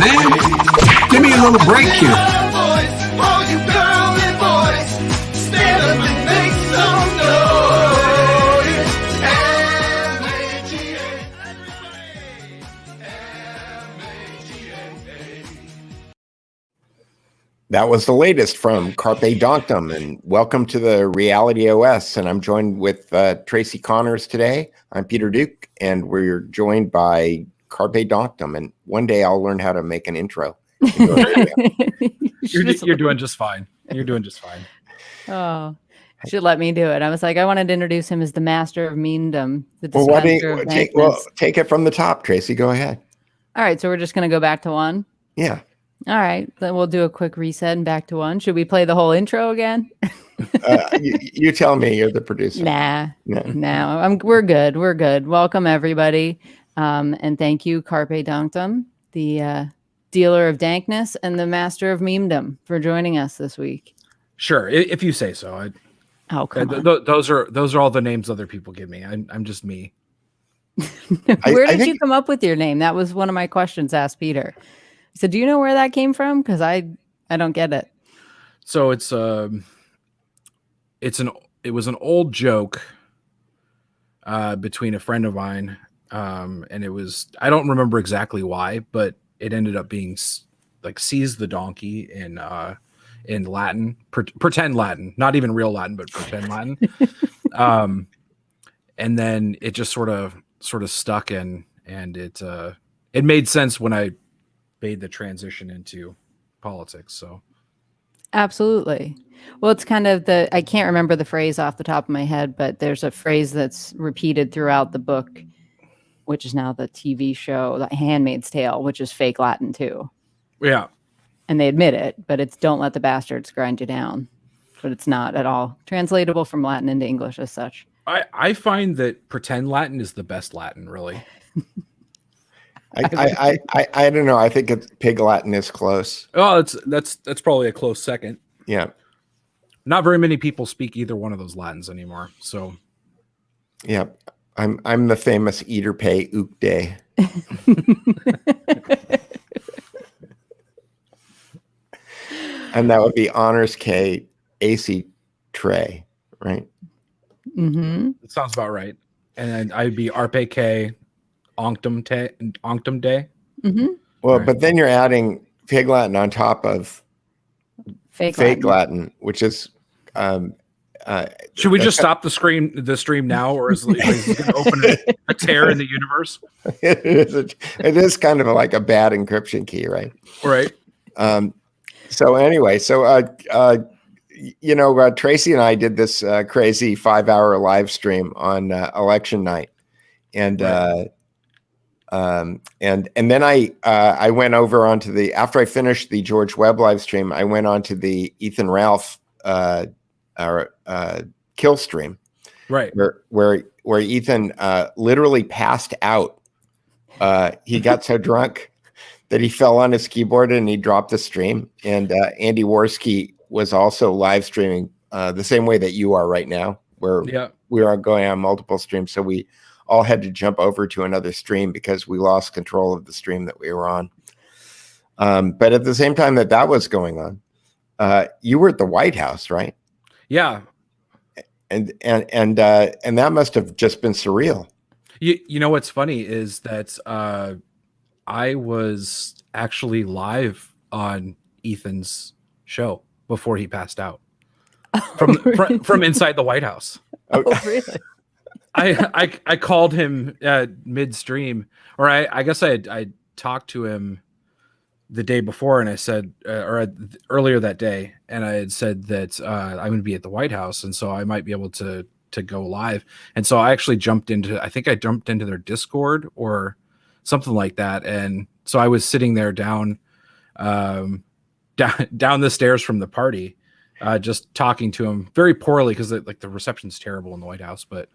man. Give me a little break here. That was the latest from Carpe Donktum, and welcome to the Reality OS. And I'm joined with Tracy Connors today. I'm Peter Duke, and we're joined by Carpe Donktum. And one day I'll learn how to make an intro. You're doing just fine. You're doing just fine. Oh, you should let me do it. I was like, I wanted to introduce him as the master of memedom. Take it from the top, Tracy. Go ahead. All right, so we're just going to go back to one? Yeah. All right, then we'll do a quick reset and back to one. Should we play the whole intro again? You tell me. You're the producer. No. We're good. We're good. Welcome, everybody. And thank you, Carpe Donktum, the dealer of dankness and the master of memedom, for joining us this week. Sure, if you say so. Come on. Those are all the names other people give me. I'm just me. Where did you come up with your name? That was one of my questions asked Peter. So do you know where that came from? Because I don't get it. So it was an old joke between a friend of mine, and it was, I don't remember exactly why, but it ended up being like "seize the donkey" in Latin, pretend Latin, not even real Latin, but pretend Latin. And then it just sort of stuck in, and it made sense when I made the transition into politics. So absolutely. Well, it's kind of I can't remember the phrase off the top of my head, but there's a phrase that's repeated throughout the book, which is now the TV show, The Handmaid's Tale, which is fake Latin too. Yeah. And they admit it, but it's "don't let the bastards grind you down." But it's not at all translatable from Latin into English as such. I find that pretend Latin is the best Latin, really. I don't know. I think Pig Latin is close. Oh, that's probably a close second. Yeah. Not very many people speak either one of those Latins anymore. So yeah, I'm the famous eater pay ook day. And that would be honors K AC Trey, right? Mm-hmm. That sounds about right. And then I'd be Arpe K Onctum Day. Mm-hmm. Well, right. But then you're adding Pig Latin on top of fake Latin, which is. Should we just stop the stream now, or is it going to open a tear in the universe? It is kind of like a bad encryption key, right? Right. So anyway, Tracy and I did this crazy 5-hour live stream on election night, and right. And then I went over onto after I finished the George Webb live stream, I went on to the Ethan Ralph kill stream, right, where Ethan literally passed out. He got so drunk that he fell on his keyboard and he dropped the stream. And Andy Worski was also live streaming the same way that you are right now, where we are going on multiple streams. So we all had to jump over to another stream because we lost control of the stream that we were on. But at the same time that was going on, you were at the White House, right? Yeah. And that must have just been surreal. You know what's funny is that I was actually live on Ethan's show before he passed out from inside the White House. Oh, really? I called him midstream, or I guess I talked to him the day before, and I said, earlier that day, and I had said that I'm going to be at the White House, and so I might be able to go live. And so I actually jumped into their Discord or something like that, and so I was sitting there down the stairs from the party, just talking to him very poorly because the reception's terrible in the White House. But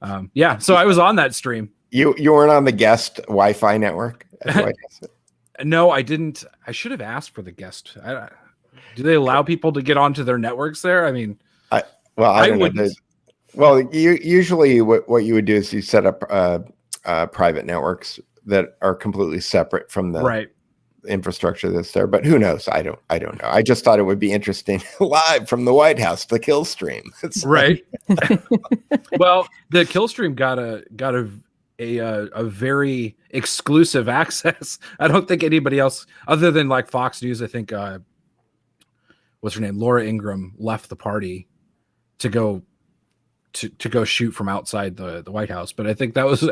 so I was on that stream. You weren't on the guest Wi-Fi network at the White House? No, I didn't. I should have asked for the guest. Do they allow people to get onto their networks there? I mean, I don't know. Well, usually what you would do is you set up private networks that are completely separate from the right. infrastructure that's there, but who knows? I don't know. I just thought it would be interesting live from the White House, the kill stream. Right. Well, the kill stream got a very exclusive access. I don't think anybody else other than like Fox News, I think what's her name? Laura Ingraham left the party to go shoot from outside the White House. But I think that was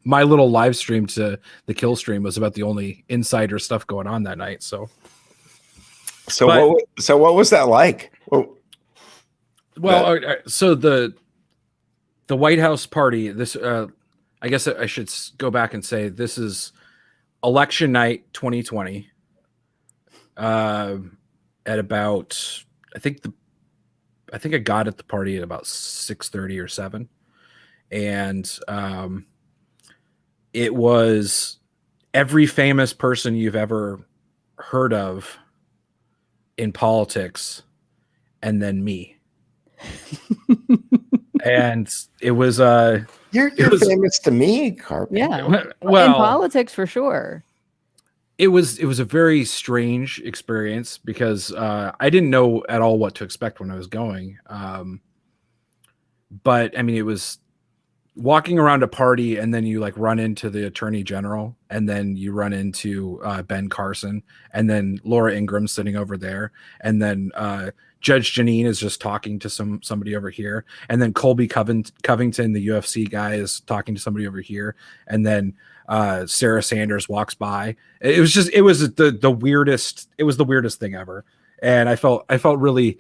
my little live stream to the kill stream was about the only insider stuff going on that night. So what was that like? So the White House party, this, I guess I should go back and say this is election night 2020 at about, I think I got at the party at about 6:30 or 7. And it was every famous person you've ever heard of in politics, and then me. And it was you're famous to me, Carpe. Yeah. Well, in politics for sure. It was a very strange experience because I didn't know at all what to expect when I was going. But I mean, it was walking around a party and then you like run into the attorney general and then you run into Ben Carson and then Laura Ingraham sitting over there. And then Judge Janine is just talking to somebody over here. And then Colby Covington, the UFC guy, is talking to somebody over here. And then Sarah Sanders walks by. It was the weirdest thing ever. And I felt really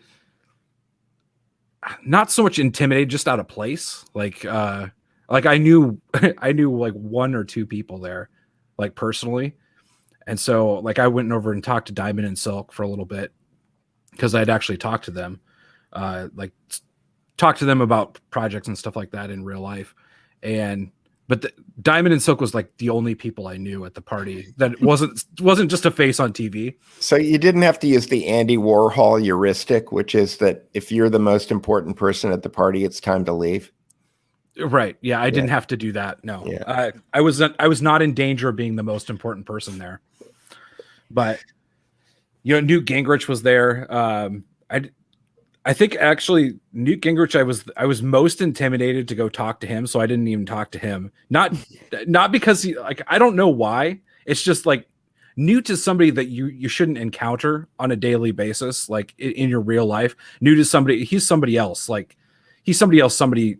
not so much intimidated, just out of place. Like I knew like one or two people there, like personally. And so like I went over and talked to Diamond and Silk for a little bit because I'd actually talked to them, talked to them about projects and stuff like that in real life. But Diamond and Silk was like the only people I knew at the party that wasn't just a face on TV. So you didn't have to use the Andy Warhol heuristic, which is that if you're the most important person at the party, it's time to leave. Right. Yeah. I didn't have to do that. No, yeah. I was not in danger of being the most important person there, but Newt Gingrich was there. I think actually Newt Gingrich, I was most intimidated to go talk to him. So I didn't even talk to him. Not because I don't know why. It's just like Newt is somebody that you shouldn't encounter on a daily basis. Like in your real life, Newt is he's somebody else. Like he's somebody else, somebody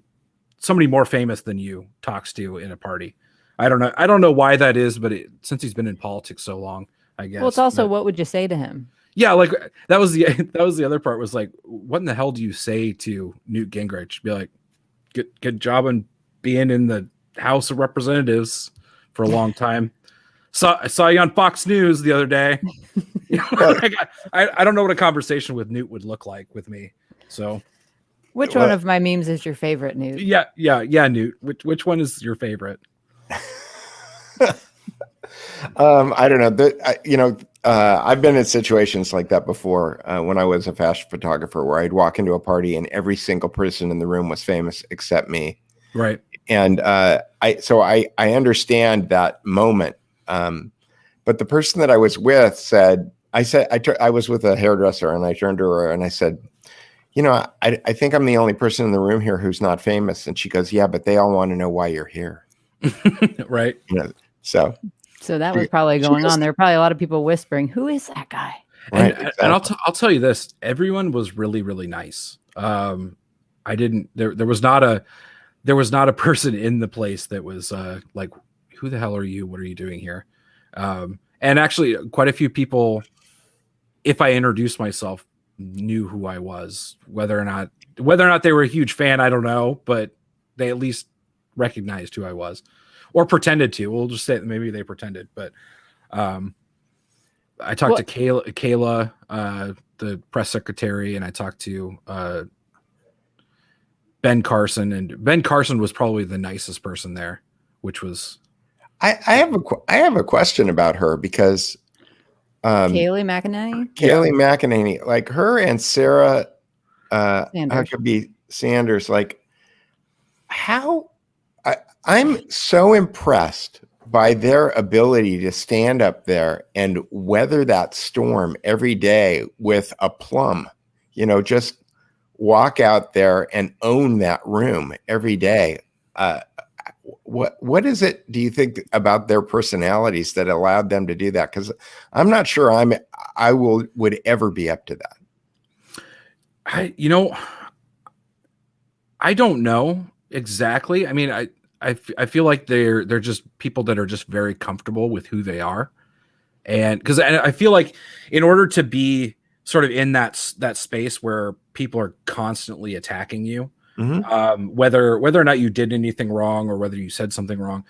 more famous than you talks to in a party. I don't know why that is, but since he's been in politics so long, I guess. Well, it's also what would you say to him? Yeah, like that was the other part was like, what in the hell do you say to Newt Gingrich? Be like, good job on being in the House of Representatives for a long time. I saw you on Fox News the other day. I don't know what a conversation with Newt would look like with me. So, which one of my memes is your favorite, Newt? Yeah, Newt. Which one is your favorite? I don't know. I've been in situations like that before when I was a fashion photographer, where I'd walk into a party and every single person in the room was famous except me. Right. And I understand that moment. But the person that I was with I was with a hairdresser, and I turned to her and I said, I think I'm the only person in the room here who's not famous. And she goes, yeah, but they all want to know why you're here. Right. So that was probably going on. There were probably a lot of people whispering, "Who is that guy?" Right, exactly. And I'll tell you this: everyone was really, really nice. There was not a person in the place that was like, "Who the hell are you? What are you doing here?" And actually, quite a few people, if I introduced myself, knew who I was. Whether or not they were a huge fan, I don't know, but they at least recognized who I was. Or pretended to. We'll just say that maybe they pretended. But I talked to Kayla, the press secretary, and I talked to Ben Carson. And Ben Carson was probably the nicest person there, which was. I have a question about her because Kaylee McEnany. Kaylee McEnany, like her and Sarah Huckabee Sanders, like how. I'm so impressed by their ability to stand up there and weather that storm every day with aplomb, just walk out there and own that room every day. What is it, do you think, about their personalities that allowed them to do that? Because I'm not sure I would ever be up to that. I don't know exactly. I mean, I feel like they're just people that are just very comfortable with who they are. And because I feel like in order to be sort of in that space where people are constantly attacking you, whether or not you did anything wrong or whether you said something wrong,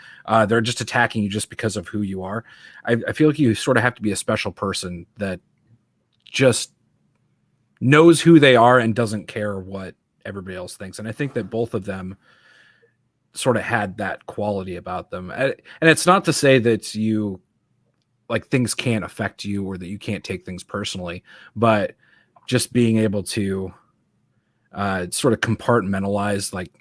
they're just attacking you just because of who you are. I feel like you sort of have to be a special person that just knows who they are and doesn't care what everybody else thinks. And I think that both of them sort of had that quality about them. And it's not to say that you like things can't affect you or that you can't take things personally, but just being able to sort of compartmentalize, like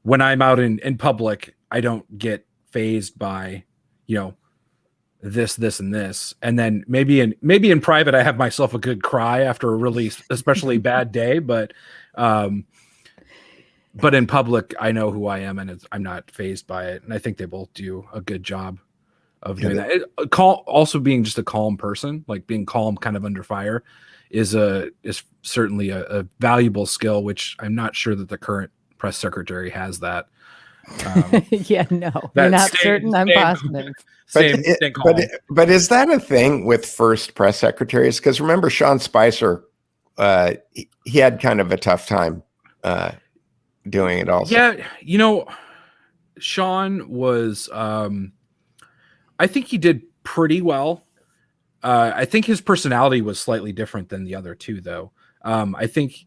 when I'm out in public, I don't get phased by, this and this. And then maybe in private, I have myself a good cry after a really especially bad day, but in public, I know who I am and I'm not phased by it. And I think they both do a good job of doing that. Also being just a calm person, like being calm kind of under fire is certainly a valuable skill, which I'm not sure that the current press secretary has that. Yeah, no, you're not certain. I'm positive. But is that a thing with first press secretaries? Because remember, Sean Spicer, he had kind of a tough time doing it also. Yeah, Sean was, I think he did pretty well. I think his personality was slightly different than the other two, though. I think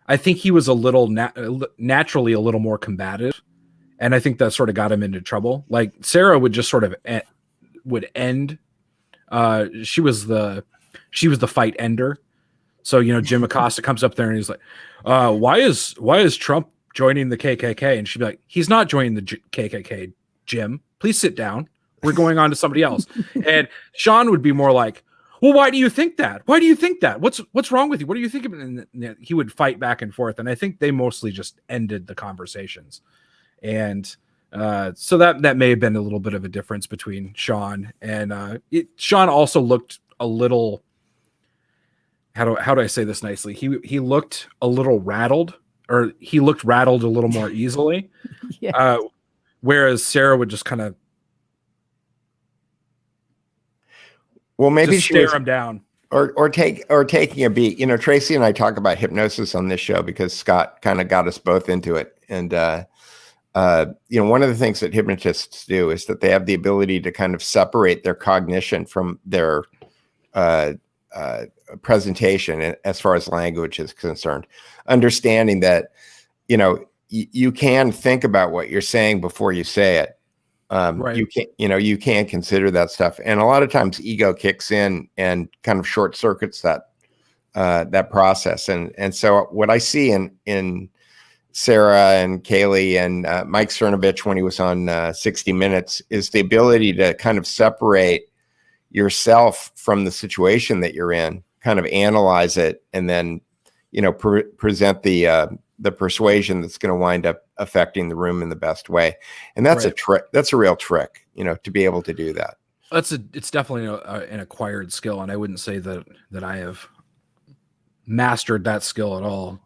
he was a little naturally a little more combative, and I think that sort of got him into trouble. Like Sarah would just sort of would end. She was the fight ender. So Jim Acosta comes up there and he's like, "Why is Trump joining the KKK?" And she'd be like, "He's not joining the KKK, Jim. Please sit down. We're going on to somebody else." And Sean would be more like, "Well, why do you think that? Why do you think that? What's wrong with you? What do you think of it?" And he would fight back and forth. And I think they mostly just ended the conversations. And so that may have been a little bit of a difference between Sean and Sean also looked a little, how do I say this nicely? He looked a little rattled, or he looked rattled a little more easily. Yeah. Whereas Sarah would just kind of, well, maybe just stare him down, or taking a beat. Tracy and I talk about hypnosis on this show because Scott kind of got us both into it. And one of the things that hypnotists do is that they have the ability to kind of separate their cognition from their presentation as far as language is concerned, understanding that you can think about what you're saying before you say it. Right. You can't consider that stuff. And a lot of times ego kicks in and kind of short circuits that process. And so what I see in Sarah and Kaylee and Mike Cernovich when he was on 60 Minutes is the ability to kind of separate yourself from the situation that you're in, kind of analyze it, and then present the persuasion that's going to wind up affecting the room in the best way. And that's a trick. That's a real trick, to be able to do that. It's definitely an acquired skill. And I wouldn't say that I have mastered that skill at all.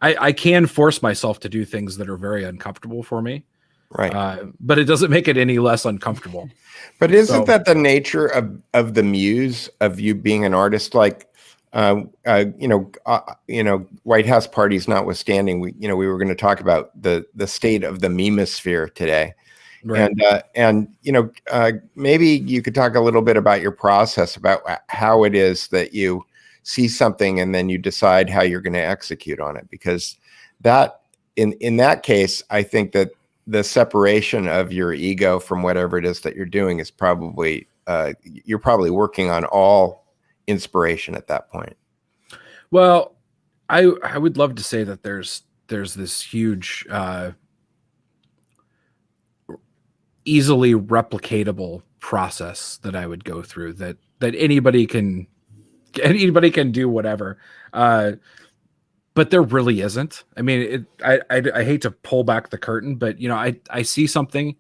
I can force myself to do things that are very uncomfortable for me. Right. But it doesn't make it any less uncomfortable. But isn't that the nature of the muse of you being an artist? Like, White House parties notwithstanding, we were going to talk about the state of the memosphere today. Right. And maybe you could talk a little bit about your process, about how it is that you see something and then you decide how you're going to execute on it, because that in that case, I think that the separation of your ego from whatever it is that you're doing is probably you're probably working on all inspiration at that point. Well, I would love to say that there's this huge easily replicatable process that I would go through, that anybody can do whatever. But there really isn't. I mean, I hate to pull back the curtain, but I see something,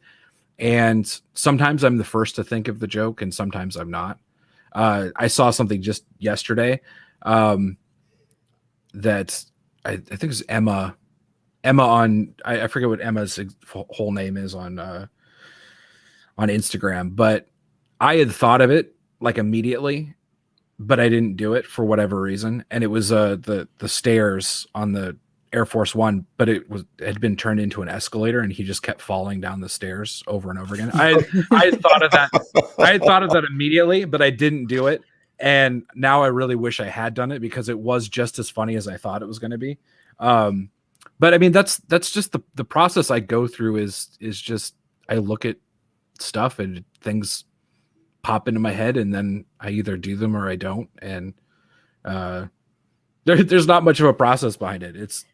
and sometimes I'm the first to think of the joke, and sometimes I'm not. I saw something just yesterday that I think it's Emma on, I forget what Emma's whole name is on Instagram, but I had thought of it like immediately, but I didn't do it for whatever reason. And it was the stairs on the Air Force One, but it had been turned into an escalator, and he just kept falling down the stairs over and over again. I had thought of that. I had thought of that immediately, but I didn't do it. And now I really wish I had done it, because it was just as funny as I thought it was going to be. But I mean, that's just the process I go through is just, I look at stuff and things pop into my head, and then I either do them or I don't. And there's not much of a process behind it. It's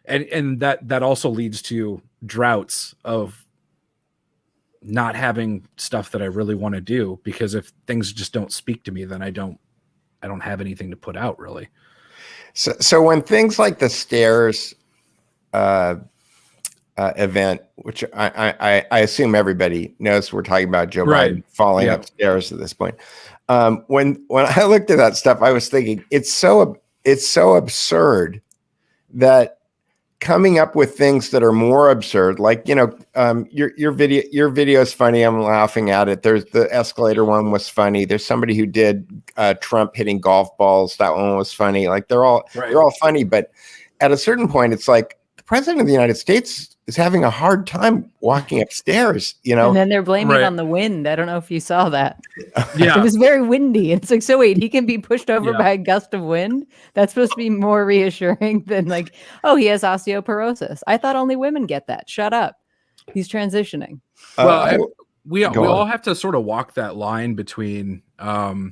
and that also leads to droughts of not having stuff that I really want to do, because if things just don't speak to me, then I don't have anything to put out, really. So when things like the stairs event, which I assume everybody knows we're talking about Joe Biden falling upstairs at this point. When I looked at that stuff, I was thinking it's so absurd that coming up with things that are more absurd, like, your video is funny, I'm laughing at it. There's the escalator one was funny. There's somebody who did Trump hitting golf balls. That one was funny. Like they're all funny, but at a certain point, it's like the president of the United States is having a hard time walking upstairs, And then they're blaming it on the wind. I don't know if you saw that. Yeah. It was very windy. It's like, so wait, he can be pushed over by a gust of wind? That's supposed to be more reassuring than like, oh, he has osteoporosis. I thought only women get that. Shut up. He's transitioning. Well, we all have to sort of walk that line between, well,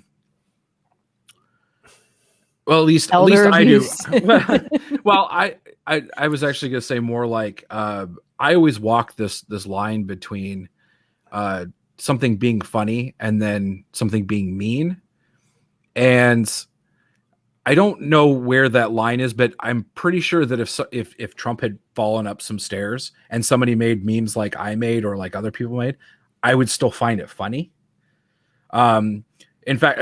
at least I do. Well, I was actually going to say more like, I always walk this line between something being funny and then something being mean. And I don't know where that line is, but I'm pretty sure that if Trump had fallen up some stairs and somebody made memes like I made or like other people made, I would still find it funny. In fact,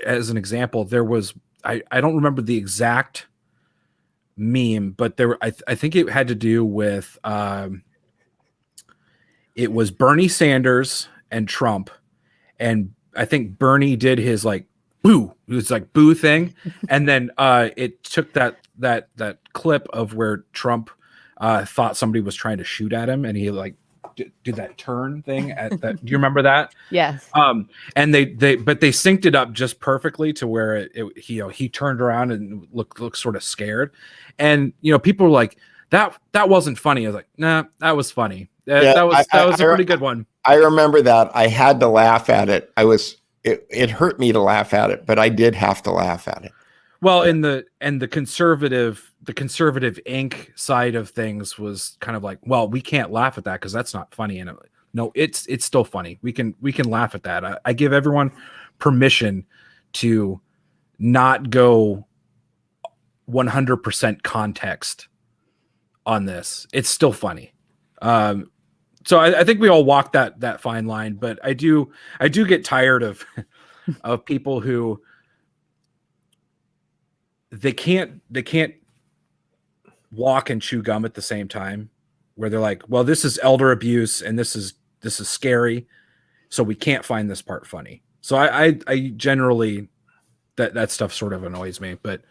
as an example, there was, I don't remember the exact meme, but I think it had to do with it was Bernie Sanders and Trump, and I think Bernie did his like boo, it was like boo thing, and then it took that clip of where Trump thought somebody was trying to shoot at him, and he like did that turn thing at that. Do you remember that? Yes. And they synced it up just perfectly to where he turned around and looked sort of scared, and people were like, that wasn't funny. I was like, nah, that was funny. That was a pretty good one. I remember that. I had to laugh at it. It hurt me to laugh at it, but I did have to laugh at it. Well, the conservative ink side of things was kind of like, well, we can't laugh at that because that's not funny. And no, it's still funny. We can laugh at that. I give everyone permission to not go 100% context on this. It's still funny. So I think we all walk that fine line, but I do get tired of of people who they can't walk and chew gum at the same time, where they're like, well, this is elder abuse and this is scary, so we can't find this part funny. So I generally that stuff sort of annoys me, but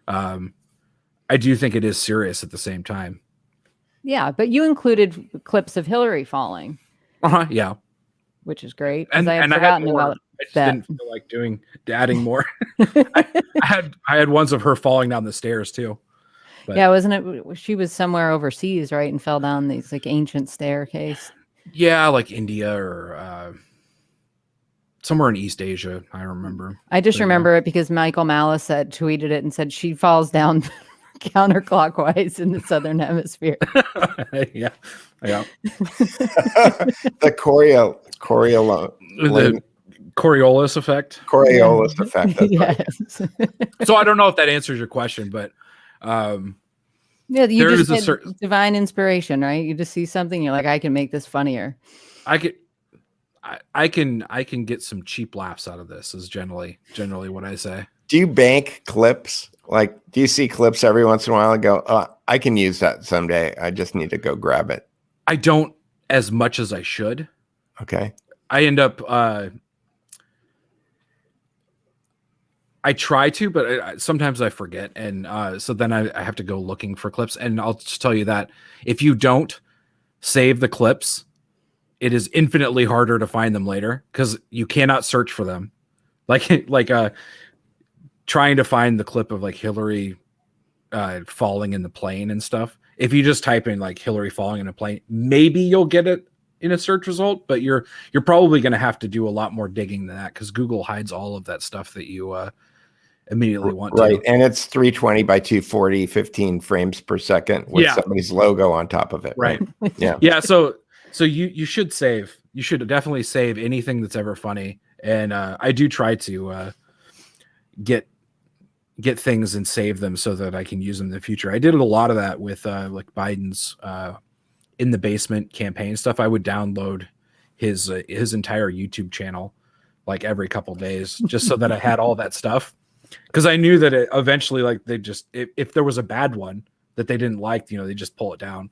I do think it is serious at the same time. Yeah, but you included clips of Hillary falling. Yeah. Which is great, because I had forgotten about I just that. didn't feel like adding more. I had ones of her falling down the stairs too. But yeah, wasn't it? She was somewhere overseas, right, and fell down these like ancient staircase. Yeah, like India or somewhere in East Asia. I remember. I just remember it because Michael Malice tweeted it and said she falls down counterclockwise in the southern hemisphere. Yeah. The The Coriolis effect. Coriolis effect. That's right. Yes. So I don't know if that answers your question, but Yeah, you there just is a get certain divine inspiration, right? You just see something, you're like, I can make this funnier. I can get some cheap laughs out of this is generally what I say. Do you bank clips? Like, do you see clips every once in a while and go, oh, I can use that someday. I just need to go grab it. I don't as much as I should. Okay. I end up I try to, but sometimes I forget. And so then I have to go looking for clips. And I'll just tell you that if you don't save the clips, it is infinitely harder to find them later because you cannot search for them. Like trying to find the clip of like Hillary falling in the plane and stuff. If you just type in like Hillary falling in a plane, maybe you'll get it in a search result, but you're probably going to have to do a lot more digging than that because Google hides all of that stuff that you immediately want to. Right. And it's 320 by 240, 15 frames per second with somebody's logo on top of it. Right. Yeah. Yeah. So you should save. You should definitely save anything that's ever funny. And I do try to get things and save them so that I can use them in the future. I did a lot of that with like Biden's in the basement campaign stuff. I would download his entire YouTube channel like every couple days just so that I had all that stuff. Because I knew that eventually, like they just if there was a bad one that they didn't like, they just pull it down.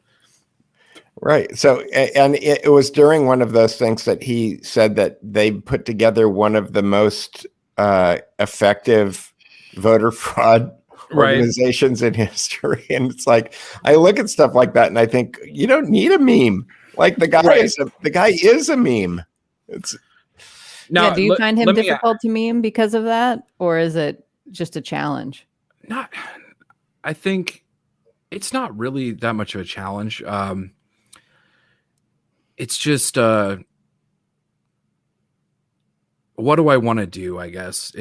Right. So, and it was during one of those things that he said that they put together one of the most effective voter fraud organizations in history. And it's like, I look at stuff like that and I think you don't need a meme. Like the guy is a meme. It's now, do you find him difficult to meme because of that? Or is it just a challenge? I think it's not really that much of a challenge. It's just what do I want to do? I guess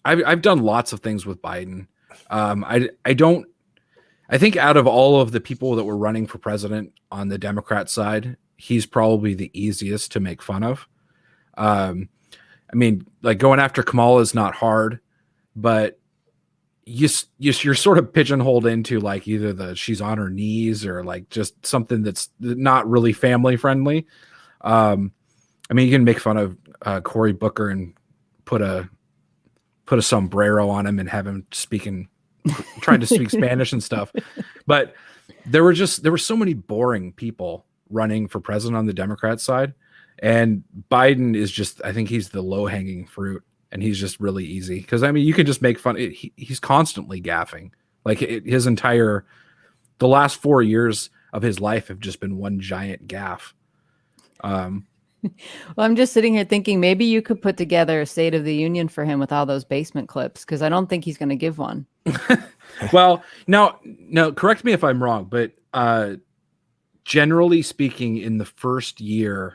I've done lots of things with Biden. I think out of all of the people that were running for president on the Democrat side, he's probably the easiest to make fun of. I mean, like going after Kamala is not hard, but you're sort of pigeonholed into like either she's on her knees or like just something that's not really family friendly. I mean, you can make fun of Cory Booker and put a sombrero on him and have him trying to speak Spanish and stuff. But there were so many boring people running for president on the Democrat side. And Biden is just, I think he's the low hanging fruit and he's just really easy. Cause I mean, you can just make fun. He's constantly gaffing. Like the last 4 years of his life have just been one giant gaff. Well, I'm just sitting here thinking maybe you could put together a State of the Union for him with all those basement clips. Cause I don't think he's going to give one. Well, now correct me if I'm wrong, but generally speaking, in the first year,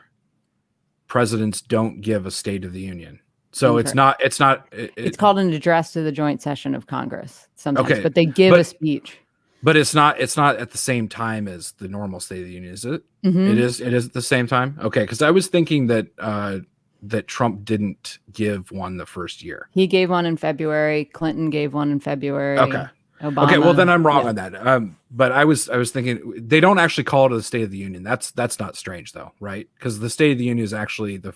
presidents don't give a State of the Union. So it's called an address to the joint session of Congress sometimes, but they give a speech. But it's not at the same time as the normal State of the Union, is it? Mm-hmm. It is at the same time. Okay. Because I was thinking that Trump didn't give one the first year. He gave one in February. Clinton gave one in February. Okay. Obama. Okay, well then I'm wrong on that. But I was thinking they don't actually call it a State of the Union. That's not strange though, right? Because the State of the Union is actually the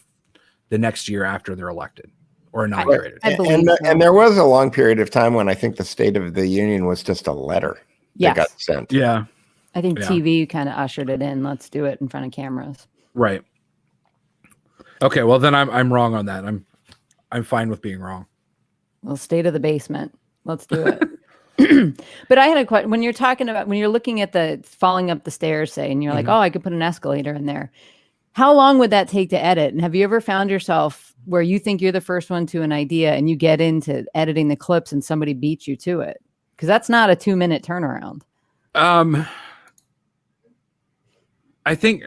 next year after they're elected or inaugurated. And there was a long period of time when I think the State of the Union was just a letter that got sent. Yeah, I think TV kind of ushered it in. Let's do it in front of cameras. Right. Okay, well then I'm wrong on that. I'm fine with being wrong. Well, State of the Basement. Let's do it. But I had a question. When you're looking at the falling up the stairs, say, and you're like, oh, I could put an escalator in there. How long would that take to edit? And have you ever found yourself where you think you're the first one to an idea and you get into editing the clips and somebody beats you to it? Because that's not a 2-minute turnaround. I think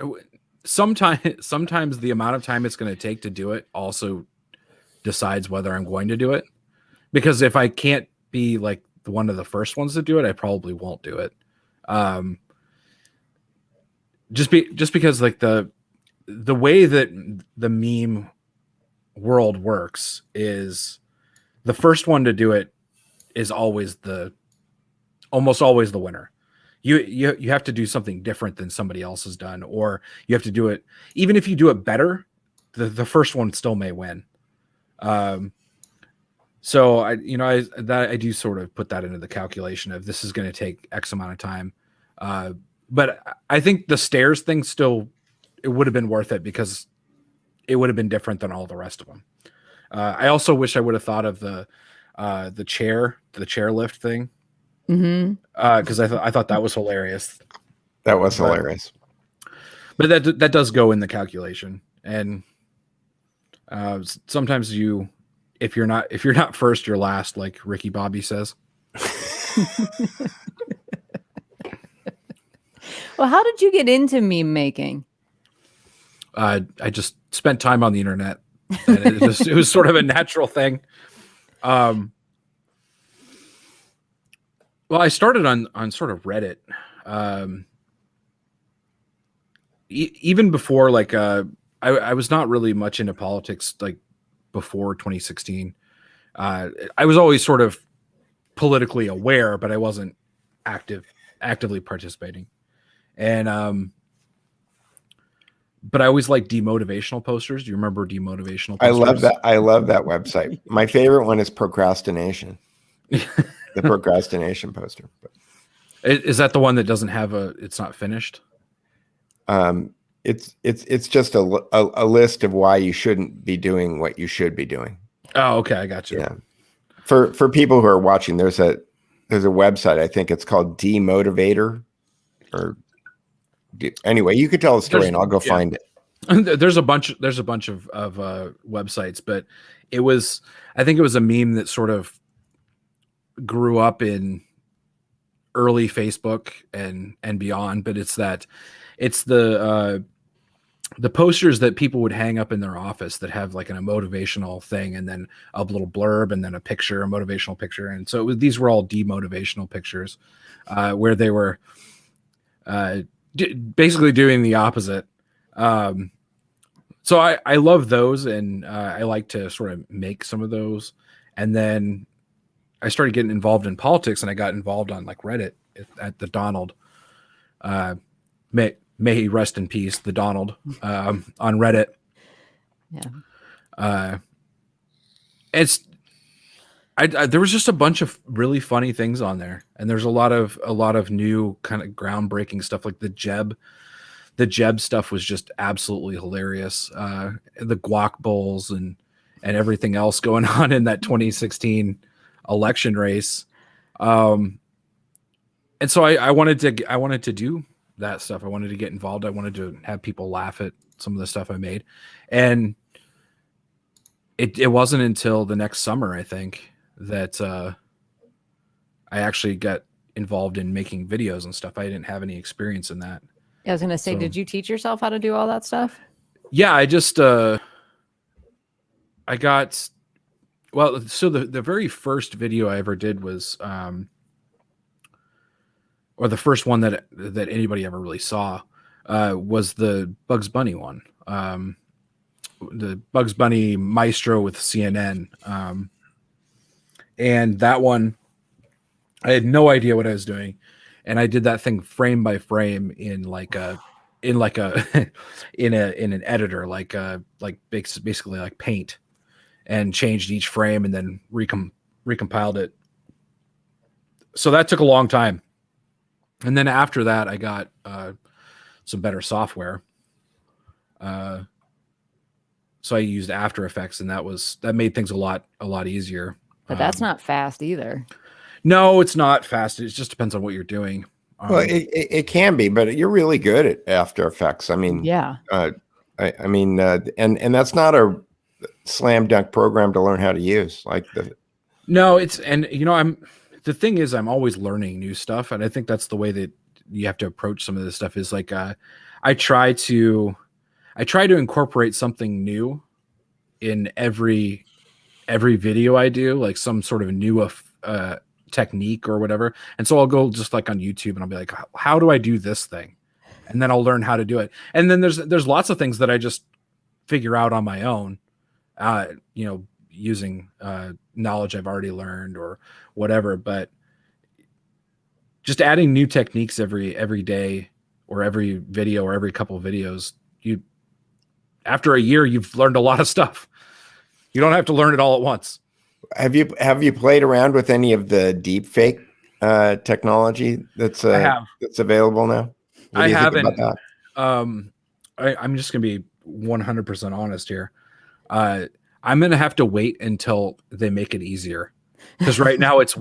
sometimes the amount of time it's going to take to do it also decides whether I'm going to do it. Because if I can't be like one of the first ones to do it, I probably won't do it. Just because like the way that the meme world works is the first one to do it is almost always the winner. You have to do something different than somebody else has done, or you have to do it, even if you do it better, the first one still may win. So I do sort of put that into the calculation of this is going to take X amount of time. But I think the stairs thing still, it would have been worth it because it would have been different than all the rest of them. I also wish I would have thought of the chairlift thing. Because I thought that was hilarious. That was hilarious. But that does go in the calculation. And sometimes if you're not first, you're last, like Ricky Bobby says. Well, how did you get into meme making? I just spent time on the internet, and it was sort of a natural thing. Well, I started on sort of Reddit, even before like I was not really much into politics like before 2016. I was always sort of politically aware, but I wasn't actively participating. And but I always like demotivational posters. Do you remember demotivational posters? I love that. I love that website. My favorite one is procrastination. The procrastination poster. Is that the one that doesn't have it's not finished? It's just a list of why you shouldn't be doing what you should be doing. Oh, okay, I got you. Yeah. For people who are watching, there's a website. I think it's called Demotivator, or anyway, you could tell the story and I'll go find it. There's a bunch of websites, but I think it was a meme that sort of grew up in early Facebook and beyond, but it's the posters that people would hang up in their office that have like a motivational thing and then a little blurb and then a motivational picture. And so these were all demotivational pictures, where they were basically doing the opposite. So I love those, and I like to sort of make some of those. And then I started getting involved in politics, and I got involved on like Reddit at the Donald. May he rest in peace, the Donald, on Reddit. Yeah. There was just a bunch of really funny things on there, and there's a lot of new kind of groundbreaking stuff. Like the Jeb stuff was just absolutely hilarious. The guac bowls and everything else going on in that 2016 election race. And so I wanted to do that stuff. I wanted to get involved. I wanted to have people laugh at some of the stuff I made. And it wasn't until the next summer, I think, that I actually got involved in making videos and stuff. I didn't have any experience in that. I was going to say, did you teach yourself how to do all that stuff? Yeah, I just I got, so the very first video I ever did was or the first one that anybody ever really saw was the Bugs Bunny one. The Bugs Bunny Maestro with CNN. And that one, I had no idea what I was doing. And I did that thing frame by frame in an editor, basically like Paint, and changed each frame and then recompiled it. So that took a long time. And then after that, I got some better software. So I used After Effects, and that made things a lot easier. But that's not fast either. No, it's not fast. It just depends on what you're doing. Well, it can be, but you're really good at After Effects. I mean, yeah. And that's not a slam dunk program to learn how to use. No, the thing is, I'm always learning new stuff, and I think that's the way that you have to approach some of this stuff. Is like I try to incorporate something new in every video I do, like some sort of new technique or whatever. And so I'll go just like on YouTube and I'll be like, how do I do this thing? And then I'll learn how to do it. And then there's lots of things that I just figure out on my own, using knowledge I've already learned or whatever. But just adding new techniques every day or every video or every couple of videos, after a year, you've learned a lot of stuff. You don't have to learn it all at once. Have you played around with any of the deepfake technology that's available now? I haven't. I'm just gonna be 100% honest here. I'm gonna have to wait until they make it easier, because right now it's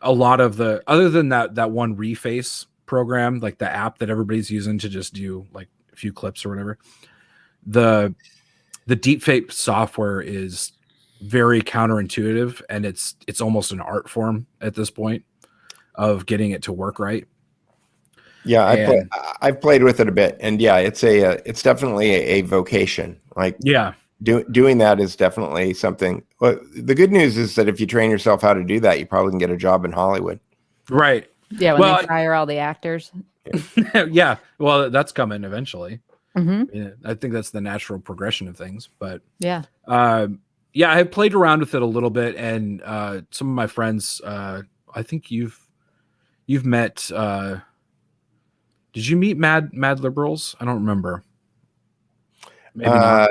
a lot of the, other than that one reface program, like the app that everybody's using to just do like a few clips or whatever. The deepfake software is very counterintuitive, and it's almost an art form at this point of getting it to work right. Yeah, I've played with it a bit, and yeah, it's definitely a vocation. Like, yeah, doing that is definitely something. Well, the good news is that if you train yourself how to do that, you probably can get a job in Hollywood. Right. Yeah. When they fire all the actors. Yeah. Well, that's coming eventually. Mm-hmm. Yeah, I think that's the natural progression of things. But yeah, I've played around with it a little bit, and some of my friends, I think you've met. Did you meet Mad Liberals? I don't remember. Maybe not.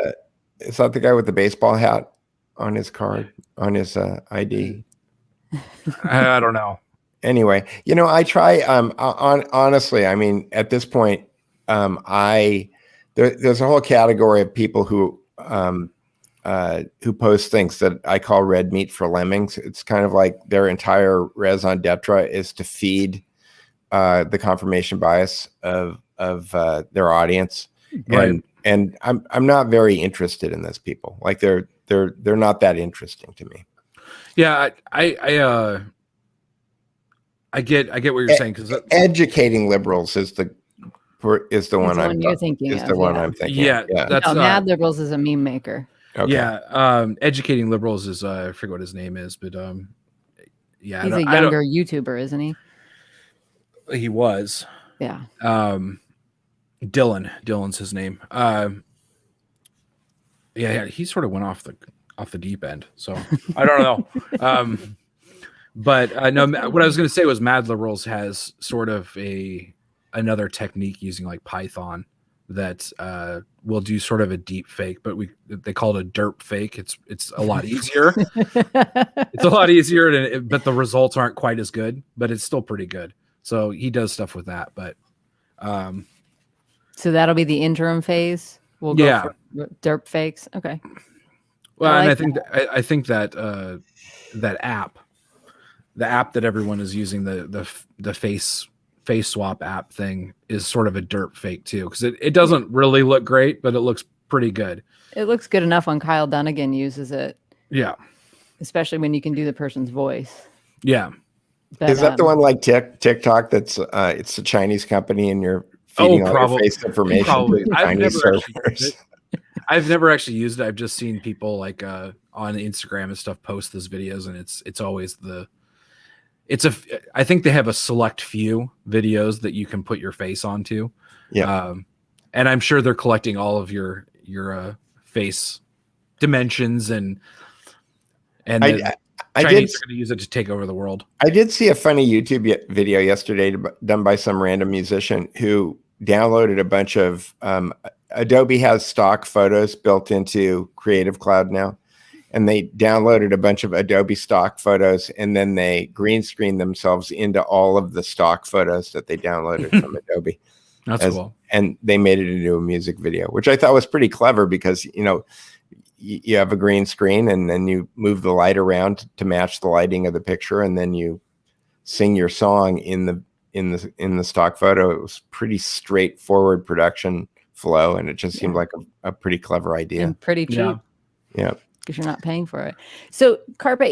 Is that the guy with the baseball hat on his card, on his ID? I don't know. Anyway, I try. Honestly, I mean, at this point, there's a whole category of people who post things that I call red meat for lemmings. It's kind of like their entire raison d'etre is to feed the confirmation bias of their audience, right. And I'm not very interested in those people. Like they're not that interesting to me. Yeah, I get what you're saying, because educating liberals is the one I'm thinking. I'm thinking. Yeah, that's Mad Liberals is a meme maker. Okay. Yeah, educating liberals is I forget what his name is, but yeah, he's a younger YouTuber, isn't he? He was. Yeah. Dylan's his name. Yeah, he sort of went off the deep end. So I don't know. But no, what I was going to say was Mad Liberals has sort of another technique using like Python that will do sort of a deep fake, but they call it a derp fake. It's a lot easier. It's a lot easier, but the results aren't quite as good, but it's still pretty good. So he does stuff with that, but so that'll be the interim phase. We'll go for derp fakes. Okay. Well, I think that that app, the app that everyone is using, the face swap app thing, is sort of a derp fake too, because it doesn't really look great, but it looks pretty good. It looks good enough when Kyle Dunnigan uses it. Yeah. Especially when you can do the person's voice. Yeah. But, is that the one like TikTok that's it's a Chinese company and you're feeding all your face information to Chinese servers? I've never actually used it. I've just seen people like on Instagram and stuff post those videos, and it's always I think they have a select few videos that you can put your face onto. Yeah. And I'm sure they're collecting all of your face dimensions, and Chinese are going to use it to take over the world. I did see a funny YouTube video yesterday done by some random musician who downloaded a bunch of Adobe has stock photos built into Creative Cloud now. And they downloaded a bunch of Adobe stock photos, and then they green screened themselves into all of the stock photos that they downloaded from Adobe. That's cool. And they made it into a music video, which I thought was pretty clever, because, you have a green screen and then you move the light around to match the lighting of the picture, and then you sing your song in the stock photo. It was pretty straightforward production flow, and it just seemed like a pretty clever idea. And pretty cheap. Yeah. Because you're not paying for it. So Carpe,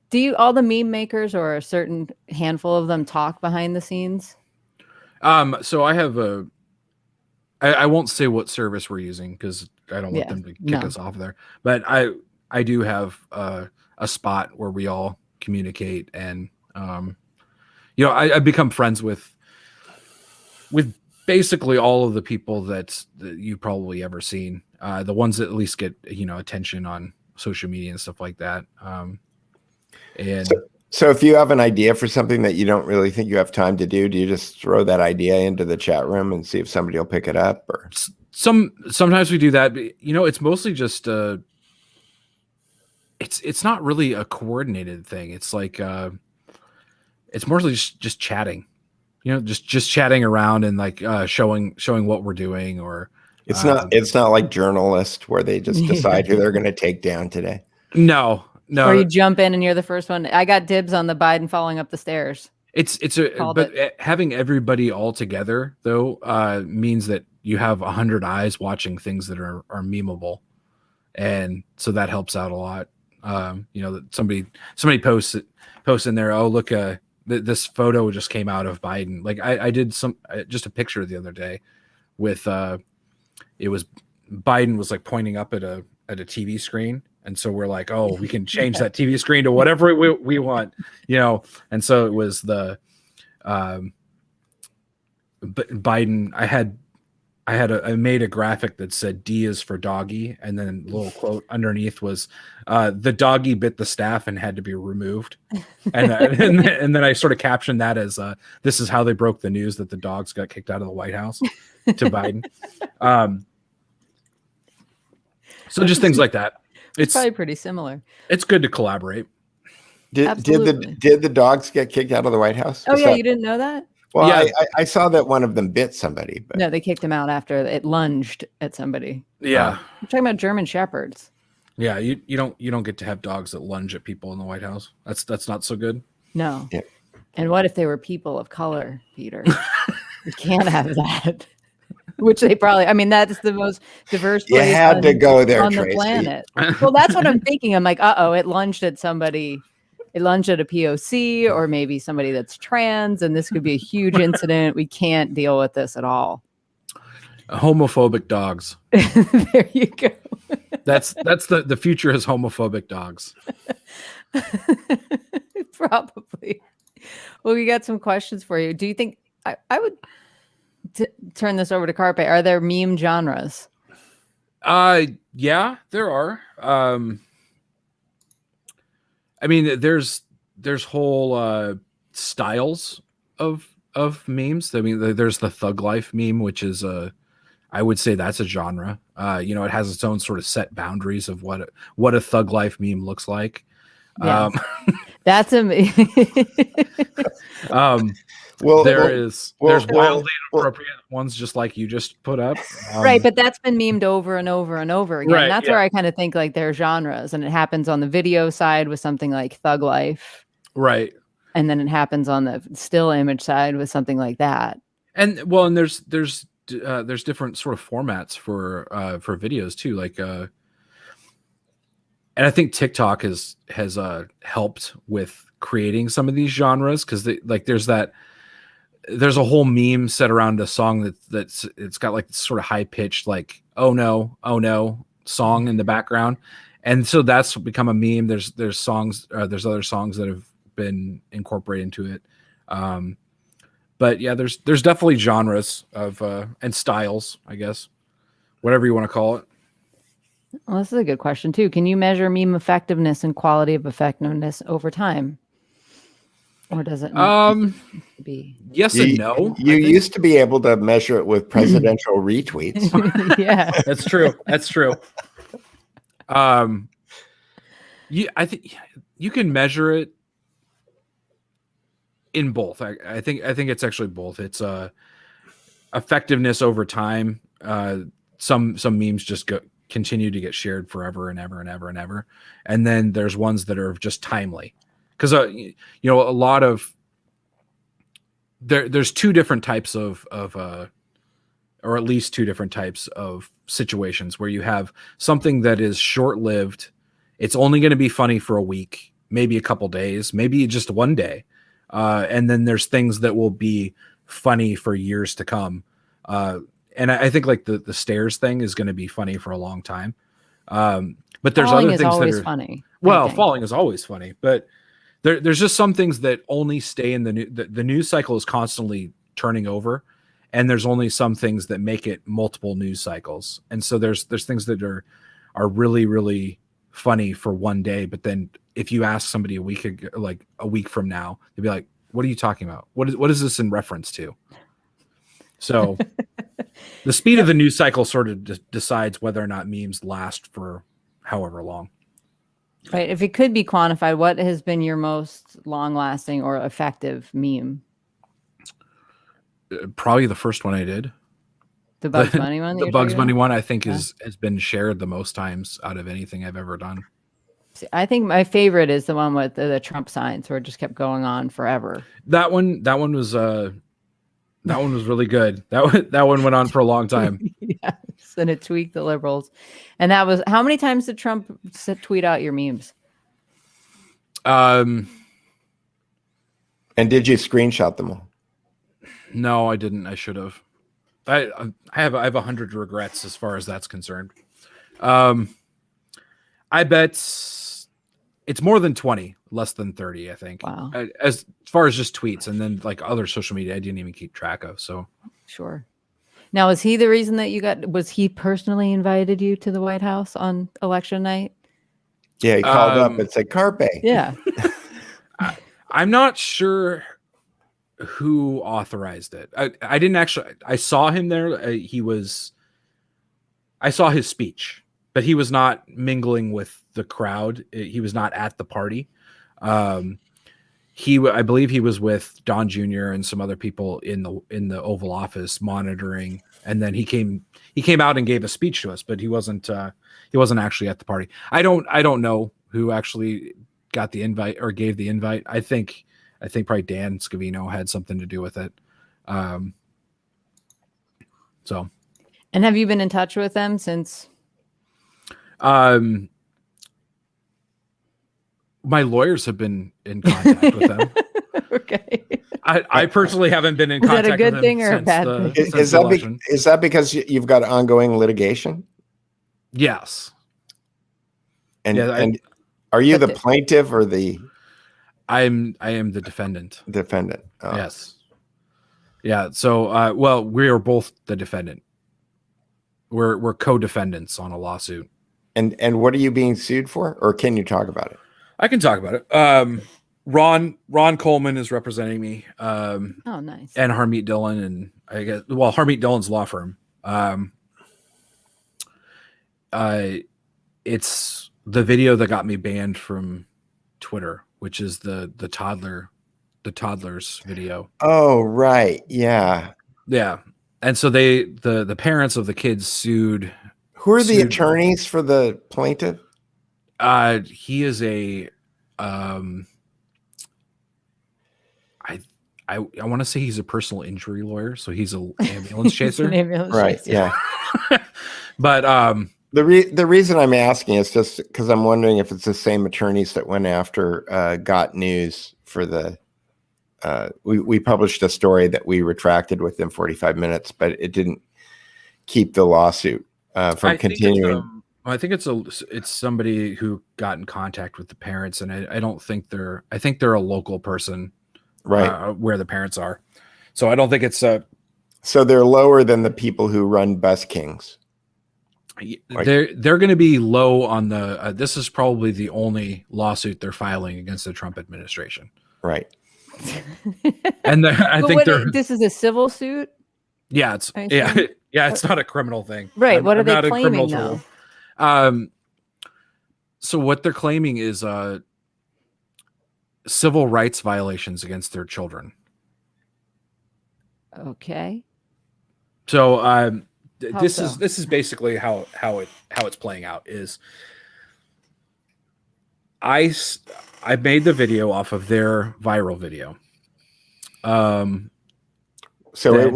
do all the meme makers or a certain handful of them talk behind the scenes? So I have I won't say what service we're using, because I don't want them to kick us off there. But I do have a spot where we all communicate. And I've become friends with basically all of the people that you've probably ever seen, the ones that at least get attention on social media and stuff like that. So if you have an idea for something that you don't really think you have time to do you just throw that idea into the chat room and see if somebody will pick it up? Or sometimes we do that, but it's mostly just it's not really a coordinated thing. It's like it's mostly just chatting, just chatting around and like showing what we're doing. Or it's not like Journalist where they just decide who they're going to take down today. No. Or you jump in and you're the first one. I got dibs on the Biden falling up the stairs. Having everybody all together though means that you have 100 eyes watching things that are memeable, and so that helps out a lot. That somebody posts in there. Oh, look, this photo just came out of Biden. Like I did just a picture the other day with it was Biden was like pointing up at a TV screen. And so we're like, oh, we can change that TV screen to whatever we want, And so it was the Biden. I made a graphic that said D is for doggy, and then a little quote underneath was the doggy bit the staff and had to be removed, and then I sort of captioned that as this is how they broke the news that the dogs got kicked out of the White House to Biden. So just things like that. It's probably pretty similar. It's good to collaborate. Did the dogs get kicked out of the White House? Oh, yeah. You didn't know that? Well, yeah. I saw that one of them bit somebody. But... No, they kicked him out after it lunged at somebody. Yeah. We're talking about German Shepherds. Yeah. You don't get to have dogs that lunge at people in the White House. That's not so good. No. Yeah. And what if they were people of color, Peter? You can't have that. Which they probably, that's the most diverse place you had to go there, on Tracy. The planet. Well, that's what I'm thinking. I'm like, it lunged at somebody. It lunged at a POC or maybe somebody that's trans, and this could be a huge incident. We can't deal with this at all. Homophobic dogs. There you go. That's the future is homophobic dogs. Probably. Well, we got some questions for you. Do you think I would turn this over to Carpe? Are there meme genres? Yeah, there are. There's whole styles of memes. There's the thug life meme, which is I would say that's a genre. It has its own sort of set boundaries of what a thug life meme looks like. Yes. That's there's wildly inappropriate ones just like you just put up. Right, but that's been memed over and over and over again. Right, that's where I kind of think like there are genres, and it happens on the video side with something like Thug Life. Right. And then it happens on the still image side with something like that. And there's different sort of formats for videos too. Like and I think TikTok has helped with creating some of these genres, because there's a whole meme set around a song that's it's got like this sort of high pitched like oh no song in the background, and so that's become a meme. There's songs, there's other songs that have been incorporated into it, but yeah, there's definitely genres of and styles, I guess, whatever you want to call it. Well, this is a good question too. Can you measure meme effectiveness and quality of effectiveness over time? Or does it be? Yes and no. You used to be able to measure it with presidential retweets. Yeah, that's true. That's true. I think you can measure it in both. I think it's actually both. It's effectiveness over time. Some memes just continue to get shared forever and ever and ever and ever, and then there's ones that are just timely. Because a lot of there's two different types of or at least two different types of situations where you have something that is short-lived. It's only going to be funny for a week, maybe a couple days, maybe just one day, and then there's things that will be funny for years to come. And I think like the stairs thing is going to be funny for a long time. But there's falling other things is always that are funny. Well, falling is always funny, but there's just some things that only stay in the news cycle is constantly turning over, and there's only some things that make it multiple news cycles. And so there's things that are really, really funny for one day, but then if you ask somebody a week from now, they'd be like, what are you talking about? What is this in reference to? So the speed of the news cycle sort of decides whether or not memes last for however long. Right. If it could be quantified, what has been your most long-lasting or effective meme? Probably the first one I did. The Bugs Bunny one? The Bugs Bunny one, I think, has been shared the most times out of anything I've ever done. See, I think my favorite is the one with the Trump signs where it just kept going on forever. That one was really good. That one went on for a long time. Yes, and it tweaked the liberals. And that was, how many times did Trump tweet out your memes? And did you screenshot them all? No, I didn't. I should have. I have 100 regrets as far as that's concerned. I bet it's more than 20, less than 30, I think. Wow. As far as just tweets, and then like other social media, I didn't even keep track of. So sure. Now, is he the reason that was he personally invited you to the White House on election night? Yeah, he called up and said, Carpe. Yeah. I'm not sure who authorized it. I didn't actually, I saw him there. I saw his speech, but he was not mingling with the crowd. He was not at the party. I believe he was with Don Jr. and some other people in the Oval Office monitoring. And then he came out and gave a speech to us, but he wasn't actually at the party. I don't know who actually got the invite or gave the invite. I think probably Dan Scavino had something to do with it. So. And have you been in touch with them since? My lawyers have been in contact with them. Okay. I personally haven't been in contact with them. Is that a good thing or a bad thing? Is that because you've got ongoing litigation? Yes. And are you the plaintiff or the? I am the defendant. Defendant. Oh. Yes. Yeah. So, well, we are both the defendant. We're co-defendants on a lawsuit. And what are you being sued for? Or can you talk about it? I can talk about it. Ron Coleman is representing me. Oh, nice. And Harmeet Dillon, and I guess, well, Harmeet Dillon's law firm. It's the video that got me banned from Twitter, which is the toddlers video. Oh, right. Yeah. Yeah. And so the parents of the kids sued. Who are the attorneys for the plaintiff? He is a I want to say he's a personal injury lawyer, so he's an ambulance chaser. Right. Chaser. Yeah. But the reason I'm asking is just because I'm wondering if it's the same attorneys that went after Got News for the we published a story that we retracted within 45 minutes, but it didn't keep the lawsuit from continuing. I think it's somebody who got in contact with the parents, and I don't think I think they're a local person, right, where the parents are. So I don't think it's so they're lower than the people who run Bus Kings. They're going to be low on the. This is probably the only lawsuit they're filing against the Trump administration. Right. And I think this is a civil suit. Yeah, it's not a criminal thing. Right. What are they claiming though? So what they're claiming is civil rights violations against their children. Okay. So this is basically how it's playing out. Is I made the video off of their viral video. So it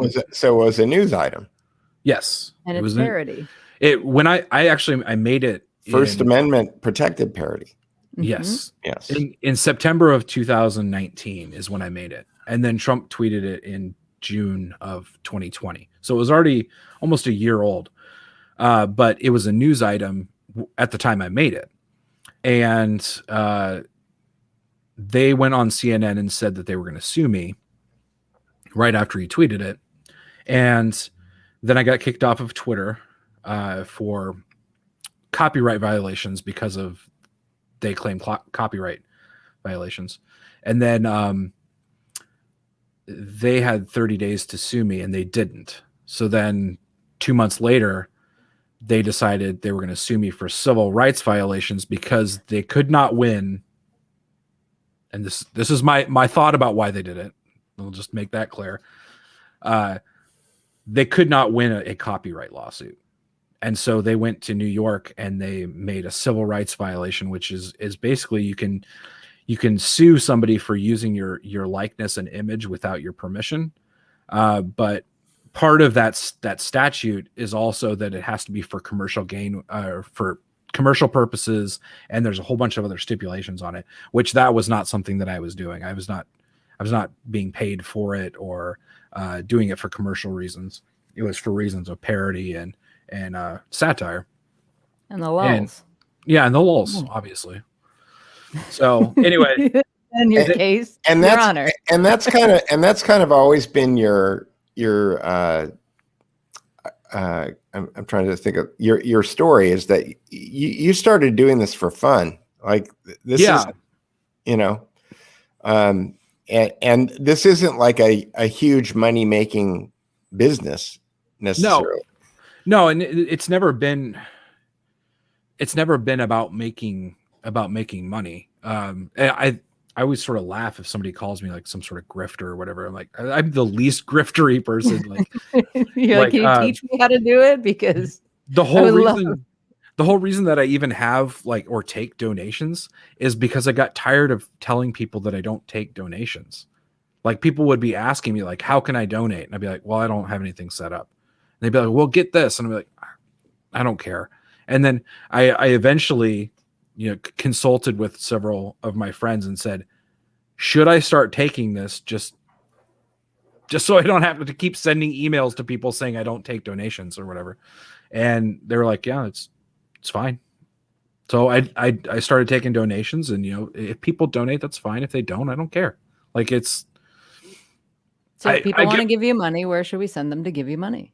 was a news item. Yes, and it's parody. I made it First Amendment protected parody. Yes. Yes. In September of 2019 is when I made it, and then Trump tweeted it in June of 2020. So it was already almost a year old, but it was a news item at the time I made it, and they went on CNN and said that they were going to sue me right after he tweeted it. And then I got kicked off of Twitter for copyright violations because of they claim copyright violations. And then they had 30 days to sue me and they didn't. So then 2 months later, they decided they were going to sue me for civil rights violations because they could not win. And this is my thought about why they did it. I'll just make that clear. They could not win a copyright lawsuit. And so they went to New York and they made a civil rights violation, which is basically you can sue somebody for using your likeness and image without your permission. But part of that statute is also that it has to be for commercial gain, for commercial purposes, and there's a whole bunch of other stipulations on it, which that was not something that I was doing. I was not being paid for it or doing it for commercial reasons. It was for reasons of parody and satire. And the lulls. And the lulls, obviously. So anyway, in your case, and your that's honor. and that's kind of always been your I'm trying to think of your story is that you started doing this for fun. Like this is, and this isn't like a huge money making business necessarily. No, and it's never been about making money. And I always sort of laugh if somebody calls me like some sort of grifter or whatever. I'm like, I'm the least griftery person. Like, you're like, can you teach me how to do it? Because the whole reason that I even have like or take donations is because I got tired of telling people that I don't take donations. Like people would be asking me like, how can I donate? And I'd be like, well, I don't have anything set up. And they'd be like, well, get this. And I'd be like, I don't care. And then I eventually, consulted with several of my friends and said, should I start taking this just so I don't have to keep sending emails to people saying I don't take donations or whatever? And they were like, yeah, it's fine. So I started taking donations, and if people donate, that's fine. If they don't, I don't care. Like it's. So if people want to give you money, where should we send them to give you money?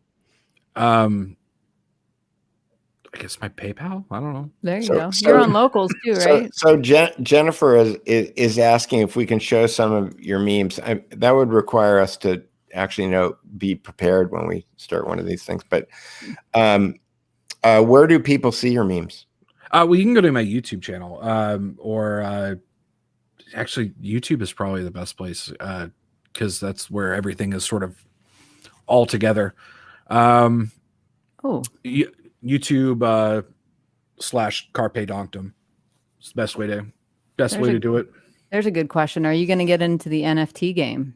I guess my PayPal. I don't know. There you go. You're on locals too, right? So Jennifer is asking if we can show some of your memes. That would require us to actually be prepared when we start one of these things. But where do people see your memes? Well, you can go to my YouTube channel, or actually YouTube is probably the best place because that's where everything is sort of all together. YouTube /CarpeDonktum. It's the best way to do it. There's a good question. Are you going to get into the NFT game?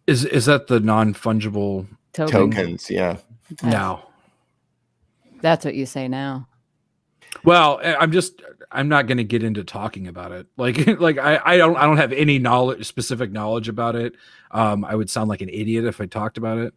Is that the non-fungible tokens? Yeah. No. That's what you say now. Well, I'm not going to get into talking about it. Like I don't have any specific knowledge about it. I would sound like an idiot if I talked about it.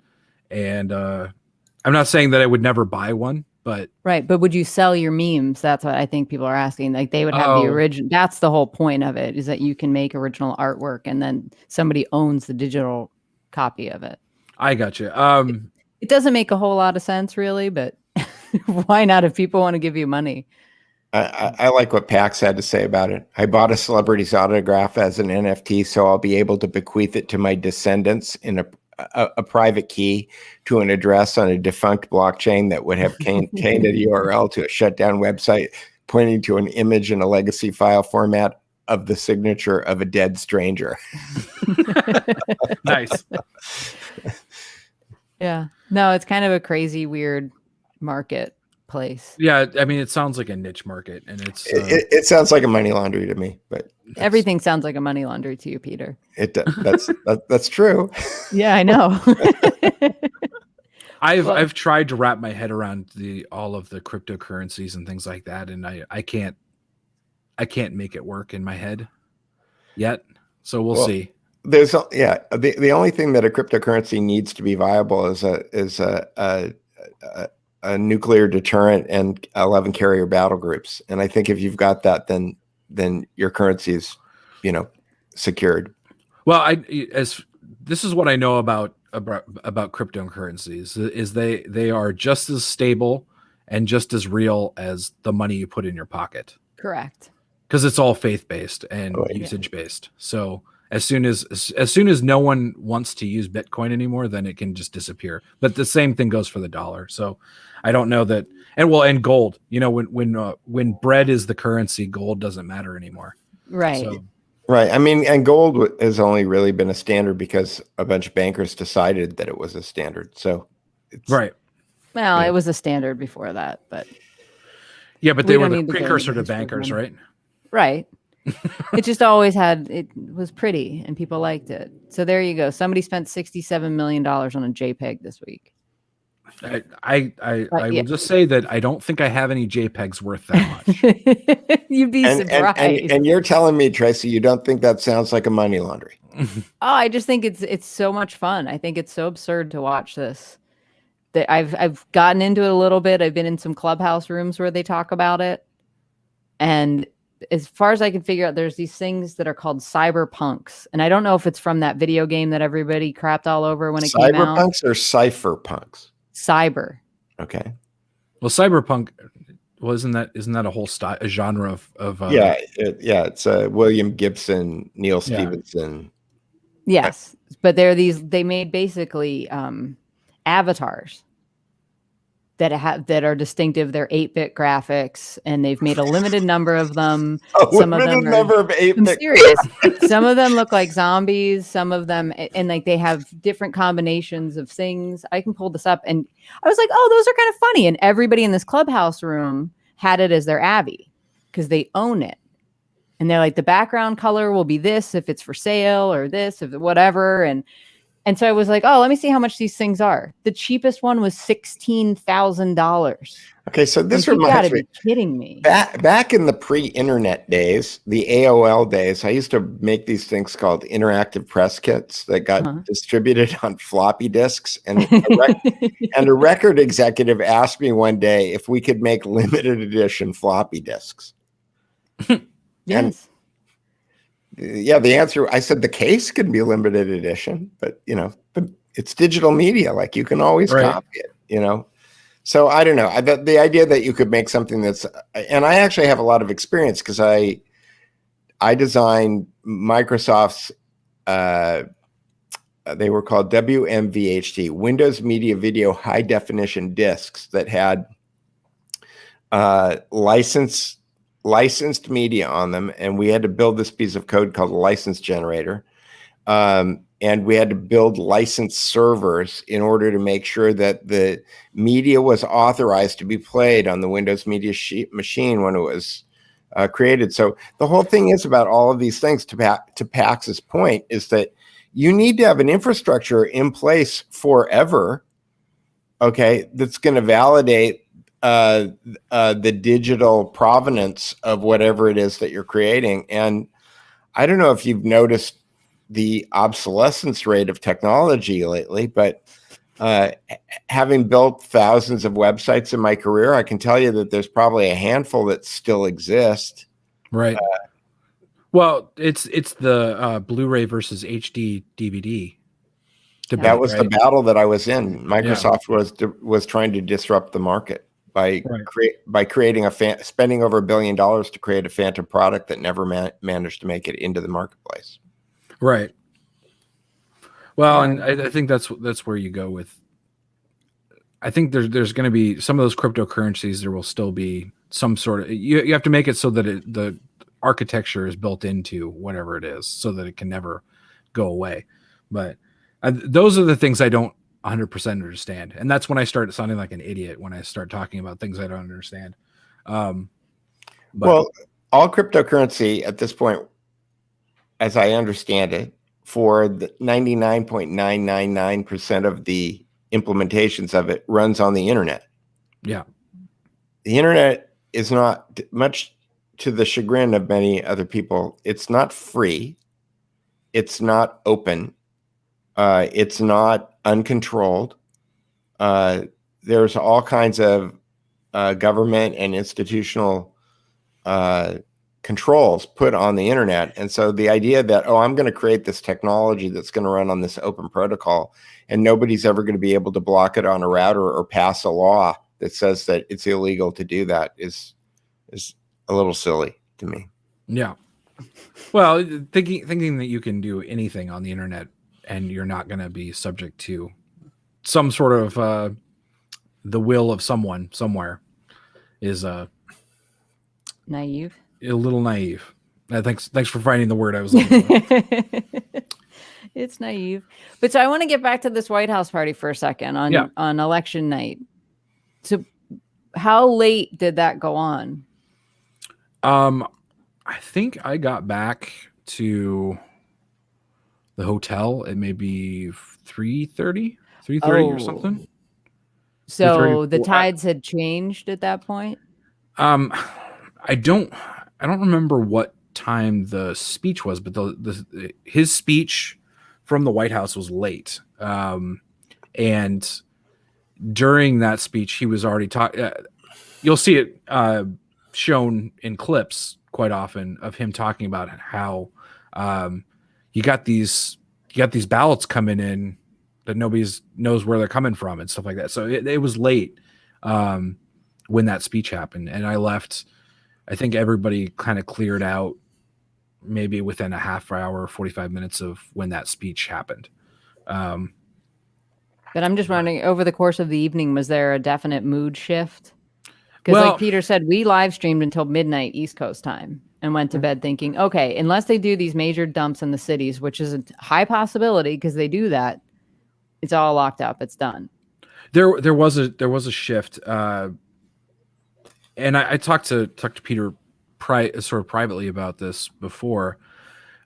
And I'm not saying that I would never buy one, but right. But would you sell your memes? That's what I think people are asking. Like they would have the original. That's the whole point of it, is that you can make original artwork and then somebody owns the digital copy of it. I got you. It doesn't make a whole lot of sense really, but why not if people want to give you money? I like what Pax had to say about it. I bought a celebrity's autograph as an NFT, so I'll be able to bequeath it to my descendants in a private key to an address on a defunct blockchain that would have contained a URL to a shutdown website pointing to an image in a legacy file format of the signature of a dead stranger. Nice. Yeah. No, it's kind of a crazy, weird marketplace. Yeah. I mean, it sounds like a niche market, and it sounds like a money laundry to me, but everything sounds like a money laundry to you, Peter. That's true. Yeah, I know. I've tried to wrap my head around all of the cryptocurrencies and things like that, and I can't make it work in my head yet. So we'll see. The only thing that a cryptocurrency needs to be viable is a nuclear deterrent and 11 carrier battle groups. And I think if you've got that, then your currency is secured. Well, this is what I know about cryptocurrencies is they are just as stable and just as real as the money you put in your pocket. Correct. Because it's all faith-based and usage-based. So as soon as no one wants to use Bitcoin anymore, then it can just disappear. But the same thing goes for the dollar. So I don't know that, and gold. When bread is the currency, gold doesn't matter anymore. Right. So, Right. I mean, and gold has only really been a standard because a bunch of bankers decided that it was a standard. So it's right. Well, it was a standard before that, but yeah, but we they were don't the need to go into precursor the to history of bankers, money. right? Right. It just always it was pretty and people liked it. So there you go. Somebody spent $67 million on a JPEG this week. I will just say that I don't think I have any JPEGs worth that much. You'd be surprised. And you're telling me, Tracy, you don't think that sounds like a money laundry? Oh, I just think it's so much fun. I think it's so absurd to watch this. That I've gotten into it a little bit. I've been in some clubhouse rooms where they talk about it. And as far as I can figure out, there's these things that are called cyberpunks. And I don't know if it's from that video game that everybody crapped all over when it came out. Cyberpunks or cypherpunks? Cyber. Okay. Well, cyberpunk, isn't that a whole a genre of it's William Gibson, Neil Yeah. Stephenson. Yes, but they made basically avatars that are distinctive. They're 8-bit graphics, and they've made a limited number of them. Some of them number of 8-bit. I'm serious. Some of them look like zombies. Some of them, and like they have different combinations of things. I can pull this up, and I was like, "Oh, those are kind of funny." And everybody in this clubhouse room had it as their Abby because they own it, and they're like, "The background color will be this if it's for sale, or this if whatever." And so I was like, "Oh, let me see how much these things are." The cheapest one was $16,000. Okay, so this Like, you reminds gotta me. be kidding me. Back in the pre-internet days, the AOL days, I used to make these things called interactive press kits that got distributed on floppy disks. And a record executive asked me one day if we could make limited edition floppy disks. Yes. Yeah, the answer, I said the case can be limited edition, but it's digital media. Like you can always copy it, So I don't know. The idea that you could make something that's, and I actually have a lot of experience because I designed Microsoft's, they were called WMVHD, Windows Media Video High Definition Discs that had licensed media on them, and we had to build this piece of code called a license generator, and we had to build licensed servers in order to make sure that the media was authorized to be played on the Windows Media machine when it was created. So the whole thing is about all of these things. To Pax's point, is that you need to have an infrastructure in place forever, okay, that's going to validate the digital provenance of whatever it is that you're creating. And I don't know if you've noticed the obsolescence rate of technology lately, but having built thousands of websites in my career, I can tell you that there's probably a handful that still exist. Right. Well, it's the Blu-ray versus HD DVD debate, that was right? the battle that I was in. Microsoft was trying to disrupt the market by creating spending over $1 billion to create a phantom product that never managed to make it into the marketplace. Right. Well, and I think that's where you go with. I think there's going to be some of those cryptocurrencies. There will still be some sort of you have to make it so that the architecture is built into whatever it is, so that it can never go away. But those are the things I don't 100% understand, and that's when I start sounding like an idiot when I start talking about things I don't understand. Well, all cryptocurrency at this point, as I understand it, for the 99.999% of the implementations of it runs on the internet. Yeah. The internet is not, much to the chagrin of many other people, it's not free. It's not open. It's not uncontrolled. There's all kinds of government and institutional controls put on the internet. And so the idea that, oh, I'm going to create this technology that's going to run on this open protocol and nobody's ever going to be able to block it on a router or pass a law that says that it's illegal to do that is a little silly to me. Yeah. Well, thinking that you can do anything on the internet and you're not going to be subject to some sort of the will of someone somewhere is Naive. a little naive. Thanks for finding the word I was looking for. It's naive. But so I want to get back to this White House party for a second on election night. So how late did that go on? I think I got back to the hotel at maybe 3:30 or something. So the tides had changed at that point? I don't remember what time the speech was, but his speech from the White House was late. And during that speech, he was already talking. You'll see it shown in clips quite often of him talking about how you got these ballots coming in that nobody knows where they're coming from and stuff like that. So it was late when that speech happened, and I left. I think everybody kind of cleared out maybe within a half hour, 45 minutes of when that speech happened. But I'm just wondering, over the course of the evening, was there a definite mood shift? Because like Peter said, we live streamed until midnight East Coast time and went to bed thinking, okay, unless they do these major dumps in the cities, which is a high possibility because they do that, it's all locked up. It's done. There was a shift. And I talked to Peter sort of privately about this before,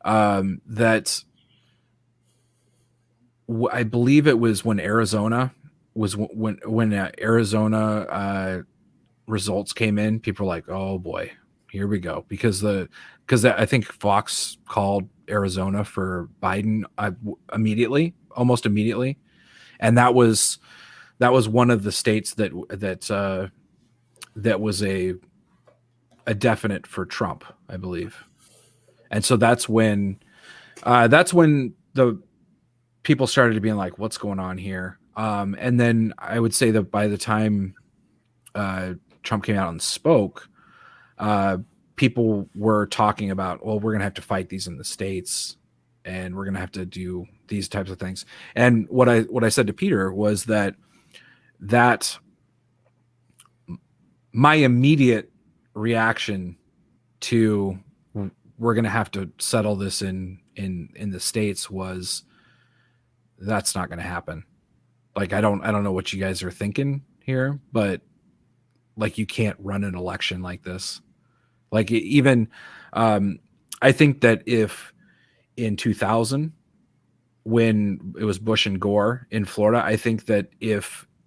that I believe it was when Arizona results came in, people were like, oh boy, here we go. Because I think Fox called Arizona for Biden almost immediately. And that was one of the states that was a definite for Trump, I believe. And so that's when the people started being like, what's going on here? And then I would say that by the time Trump came out and spoke, people were talking about, well, we're going to have to fight these in the States and we're going to have to do these types of things. And what I said to Peter was that my immediate reaction to we're going to have to settle this in the States was, that's not going to happen. Like, I don't know what you guys are thinking here, but like, you can't run an election like this. Like, even I think that if in 2000, when it was Bush and Gore in Florida, I think that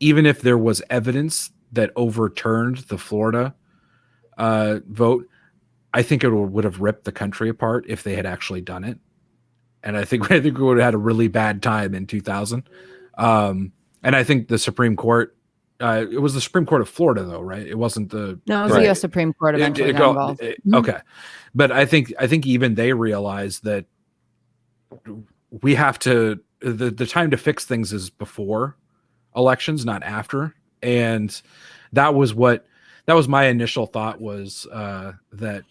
even if there was evidence that overturned the Florida vote, I think it would have ripped the country apart if they had actually done it. And I think we would have had a really bad time in 2000. And I think the Supreme Court, it was the Supreme Court of Florida, though, right? It wasn't the... No, it was the U.S. Supreme Court eventually got involved. Okay. But I think even they realized that we have to... The time to fix things is before elections, not after. And that was my initial thought was that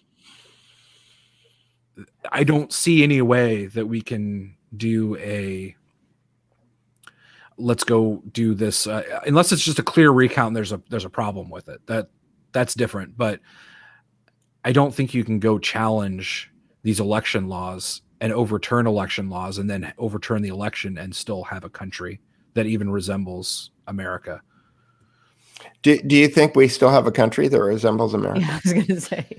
I don't see any way that we can do let's go do this unless it's just a clear recount and there's a problem with it. That's different. But I don't think you can go challenge these election laws and overturn election laws and then overturn the election and still have a country that even resembles America. Do you think we still have a country that resembles America? Yeah, I was going to say.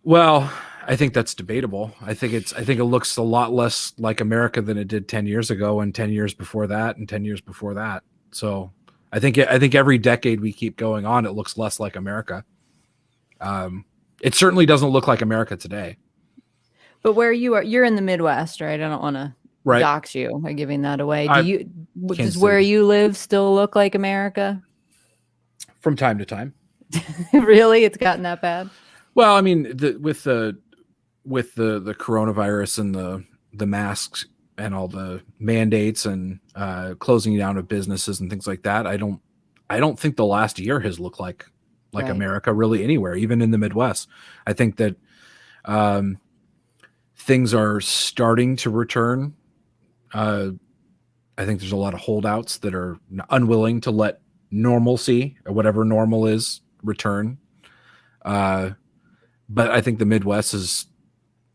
Well, I think that's debatable. I think it looks a lot less like America than it did 10 years ago, and 10 years before that, and 10 years before that. So I think every decade we keep going on, it looks less like America. It certainly doesn't look like America today. But where you are, you're in the Midwest, right? I don't want to dox you by giving that away. Does where you live still look like America? From time to time. Really? It's gotten that bad? Well, I mean, with with the coronavirus and the masks and all the mandates and closing down of businesses and things like that, I don't think the last year has looked like Right. America really anywhere, even in the Midwest. I think that things are starting to return. I think there's a lot of holdouts that are unwilling to let normalcy, or whatever normal is, return. But I think the Midwest is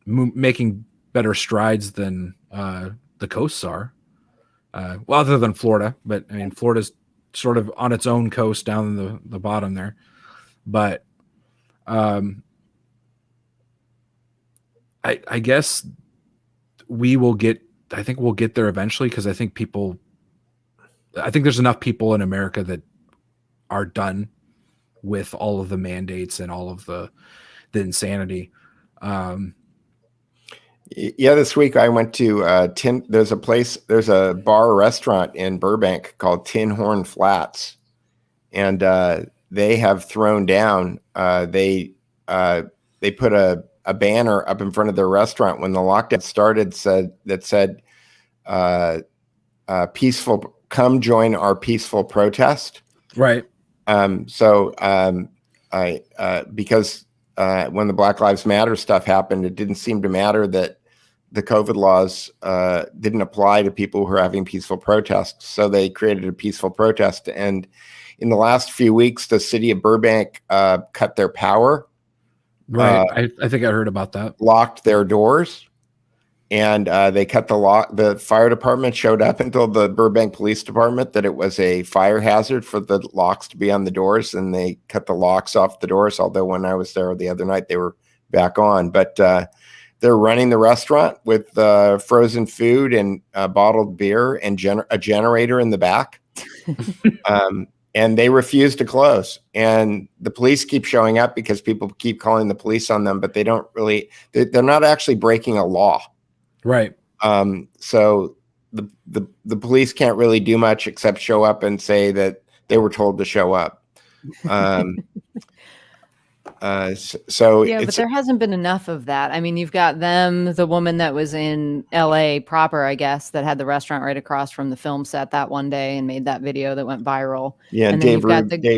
making better strides than the coasts are. Well, other than Florida, but I mean, Florida's sort of on its own coast down in the bottom there. But I guess we will get. I think we'll get there eventually, because I think there's enough people in America that are done with all of the mandates and all of the insanity. Yeah, this week I went to there's a bar restaurant in Burbank called Tin Horn Flats, and they have thrown down. They put a banner up in front of their restaurant when the lockdown started that said peaceful, come join our peaceful protest. Right. Because when the Black Lives Matter stuff happened, it didn't seem to matter that the COVID laws didn't apply to people who were having peaceful protests. So they created a peaceful protest. And in the last few weeks, the city of Burbank cut their power. Right. I think I heard about that. Locked their doors. And they cut the lock. The fire department showed up and told the Burbank Police Department that it was a fire hazard for the locks to be on the doors, and they cut the locks off the doors. Although when I was there the other night, they were back on. But they're running the restaurant with frozen food and bottled beer and a generator in the back. And they refuse to close. And the police keep showing up because people keep calling the police on them, but they don't really. They're not actually breaking a law. Right. So the police can't really do much except show up and say that they were told to show up. So yeah, but there hasn't been enough of that. I mean, you've got the woman that was in LA proper, I guess, that had the restaurant right across from the film set that one day and made that video that went viral. Yeah, and Dave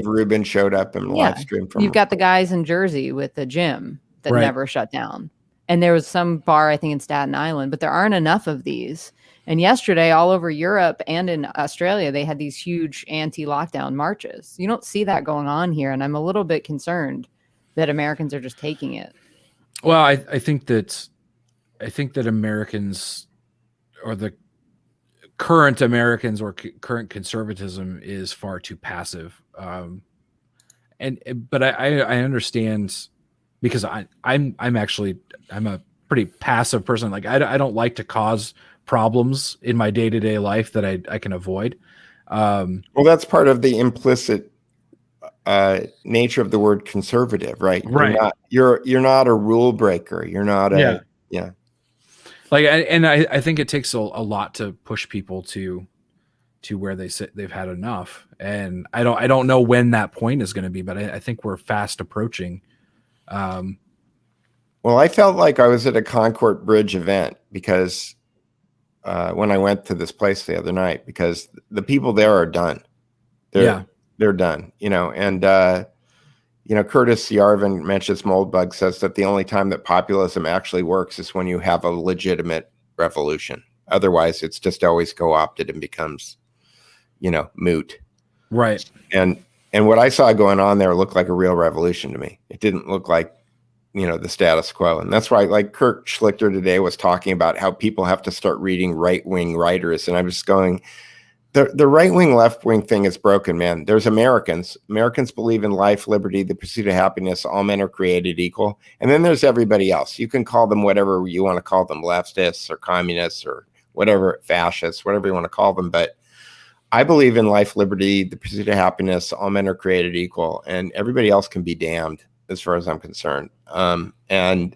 Rubin showed up and live streamed from. You've got the guys in Jersey with the gym that Right. never shut down. And there was some bar, I think, in Staten Island, but there aren't enough of these. And yesterday, all over Europe and in Australia, they had these huge anti-lockdown marches. You don't see that going on here, and I'm a little bit concerned that Americans are just taking it. Well, I think that Americans, or the current Americans, or current conservatism, is far too passive. But I understand, because I'm a pretty passive person. Like I don't like to cause problems in my day-to-day life that I can avoid. Well, that's part of the implicit nature of the word conservative, right? Right. You're not a rule breaker. You're not a yeah. Like, I think it takes a lot to push people to where they've had enough. And I don't know when that point is going to be, but I think we're fast approaching. Well, I felt like I was at a Concord Bridge event because when I went to this place the other night, because the people there are done. They're done, and Curtis Yarvin mentions Moldbug says that the only time that populism actually works is when you have a legitimate revolution. Otherwise, it's just always co-opted and becomes, moot. Right. And what I saw going on there looked like a real revolution to me. It didn't look like, the status quo. And that's why, like Kurt Schlichter today was talking about how people have to start reading right-wing writers. And I'm just going, the right-wing, left-wing thing is broken, man. There's Americans. Americans believe in life, liberty, the pursuit of happiness. All men are created equal. And then there's everybody else. You can call them whatever you want to call them, leftists or communists or whatever, fascists, whatever you want to call them. But I believe in life, liberty, the pursuit of happiness. All men are created equal, and everybody else can be damned, as far as I'm concerned. And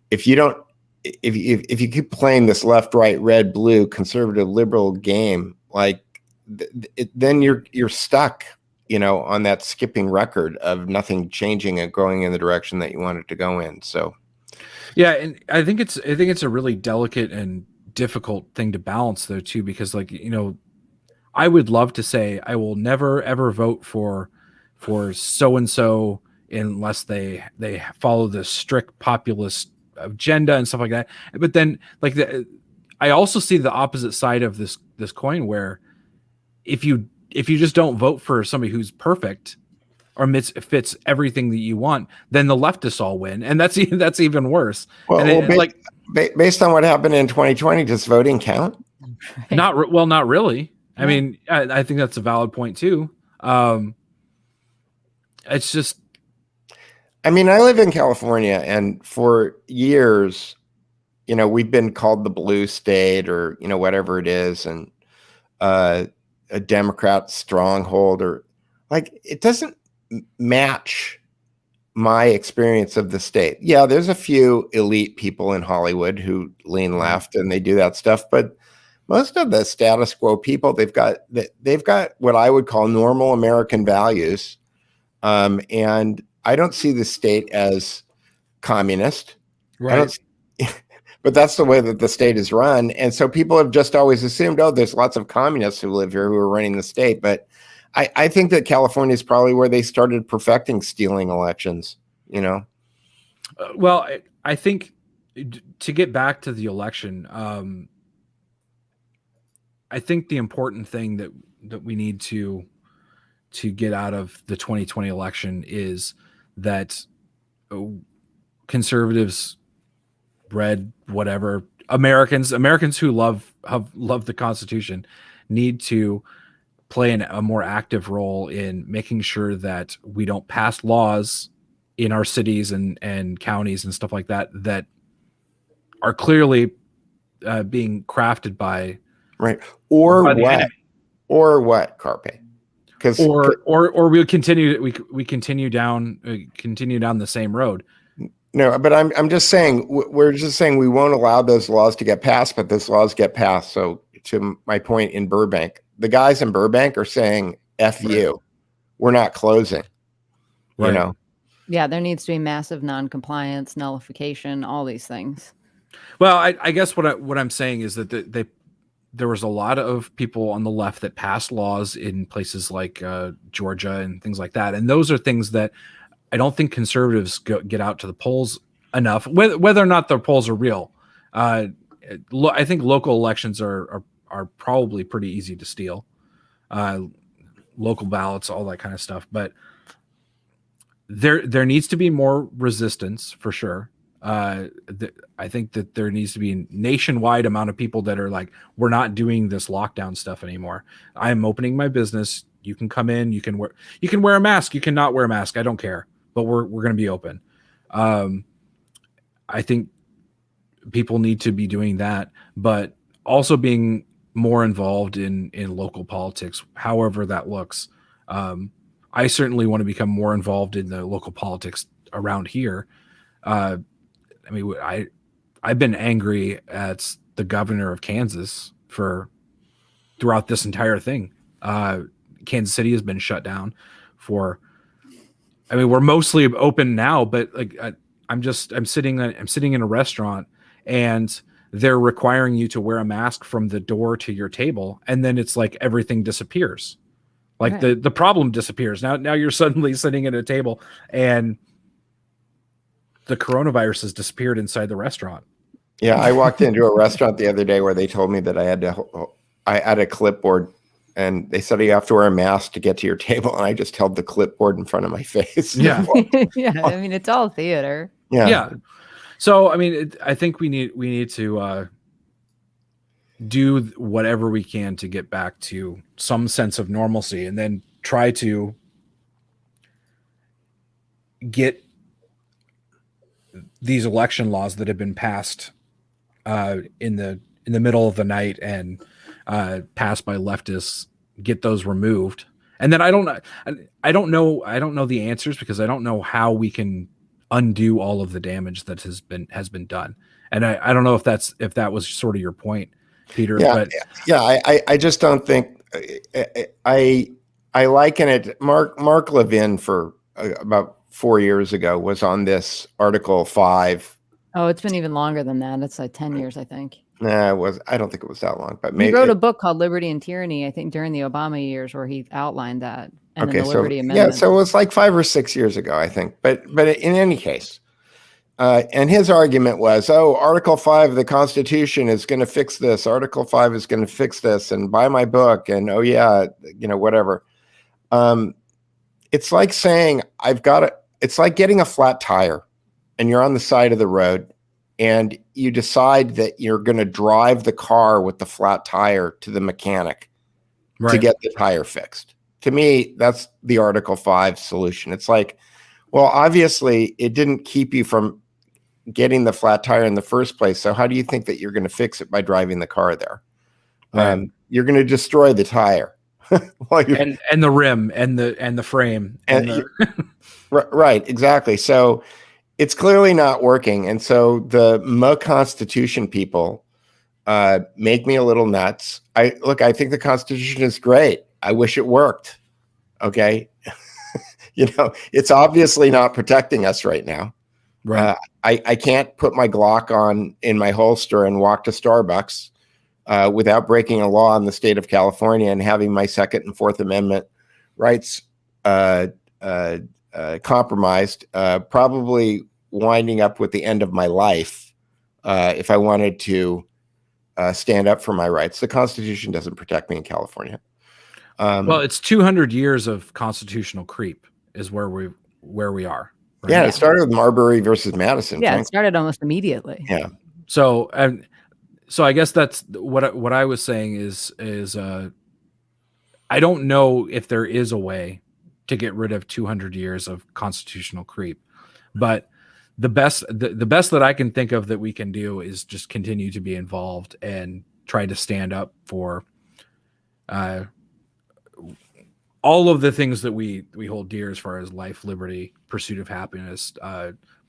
if you don't, if you keep playing this left, right, red, blue, conservative, liberal game, like then you're stuck, on that skipping record of nothing changing and going in the direction that you want it to go in. So Yeah, and I think it's a really delicate and difficult thing to balance though too, because like, you know, I would love to say I will never ever vote for so and so unless they follow this strict populist agenda and stuff like that. But then like I also see the opposite side of this coin, where if you just don't vote for somebody who's perfect or fits everything that you want, then the leftists all win, and that's even worse. Well, And based on what happened in 2020, does voting count? Right. not really. I Yeah. mean, I think that's a valid point too. It's just, I mean, I live in California, and for years, you know, we've been called the blue state, or, you know, whatever it is, and a Democrat stronghold, or like, it doesn't match my experience of the state. Yeah, there's a few elite people in Hollywood who lean left and they do that stuff, but most of the status quo people, they've got what I would call normal American values, and I don't see the state as communist. I don't, but that's the way that the state is run, and so people have just always assumed, oh, there's lots of communists who live here who are running the state. But I think that California is probably where they started perfecting stealing elections. You know, well, I think to get back to the election, I think the important thing that we need to get out of the 2020 election is that conservatives, red, whatever, Americans who love the Constitution need to play a more active role in making sure that we don't pass laws in our cities and counties and stuff like that that are clearly being crafted by right? Or by the what? enemy. Or what, Carpe? Because or we continue down the same road. No, but I'm just saying, we're just saying we won't allow those laws to get passed, but those laws get passed. So to my point in Burbank, the guys in Burbank are saying, F you, we're not closing, you know? Yeah, there needs to be massive non-compliance, nullification, all these things. Well, I guess what I'm saying is that there was a lot of people on the left that passed laws in places like Georgia and things like that. And those are things that I don't think conservatives get out to the polls enough, whether or not the polls are real. I think local elections are probably pretty easy to steal, local ballots, all that kind of stuff. But there needs to be more resistance for sure. I think that there needs to be a nationwide amount of people that are like, we're not doing this lockdown stuff anymore. I'm opening my business. You can come in. You can wear a mask. You cannot wear a mask. I don't care. But we're going to be open. I think people need to be doing that, but also being more involved in local politics, however that looks. I certainly want to become more involved in the local politics around here. I mean, I've been angry at the governor of Kansas throughout this entire thing. Kansas City has been shut down for. I mean, we're mostly open now, but like I'm sitting in a restaurant and they're requiring you to wear a mask from the door to your table, and then it's like everything disappears. Like the problem disappears. Now you're suddenly sitting at a table and the coronavirus has disappeared inside the restaurant. Yeah, I walked into a restaurant the other day where they told me that I had a clipboard, and they said you have to wear a mask to get to your table, and I just held the clipboard in front of my face. Yeah. Yeah, I mean, it's all theater. Yeah. So I mean, I think we need to do whatever we can to get back to some sense of normalcy, and then try to get these election laws that have been passed in the middle of the night and passed by leftists, get those removed. And then I don't know the answers, because I don't know how we can undo all of the damage that has been done. And I don't know if that was sort of your point, Peter. Yeah, but I just don't think I liken it. Mark Levin for about 4 years ago was on this Article 5 Oh, it's been even longer than that. It's like 10 years, I think. Nah, I don't think it was that long, but He maybe wrote a book called Liberty and Tyranny, I think, during the Obama years, where he outlined that, and then the Liberty Amendment. So it was like 5 or 6 years ago, I think. But in any case, and his argument was, oh, Article 5 of the Constitution is going to fix this. Article 5 is going to fix this, and buy my book, and oh yeah, whatever. It's like saying it's like getting a flat tire, and you're on the side of the road, and you decide that you're going to drive the car with the flat tire to the mechanic to get the tire fixed. To me, that's the Article 5 solution. It's like, well, obviously it didn't keep you from getting the flat tire in the first place. So how do you think that you're going to fix it by driving the car there? Right. You're going to destroy the tire. and the rim and the frame. Right, exactly. So it's clearly not working. And so the Constitution people make me a little nuts. I think the Constitution is great. I wish it worked. Okay. It's obviously not protecting us right now. Right. I can't put my Glock on in my holster and walk to Starbucks without breaking a law in the state of California and having my Second and Fourth Amendment rights compromised, probably winding up with the end of my life if I wanted to stand up for my rights. The Constitution doesn't protect me in California. Well, it's 200 years of constitutional creep is where we are. Right? Yeah, it started with Marbury versus Madison. Yeah, it started almost immediately. Yeah. So I guess that's what I was saying is I don't know if there is a way to get rid of 200 years of constitutional creep, but the best that I can think of that we can do is just continue to be involved and try to stand up for all of the things that we hold dear as far as life, liberty, pursuit of happiness,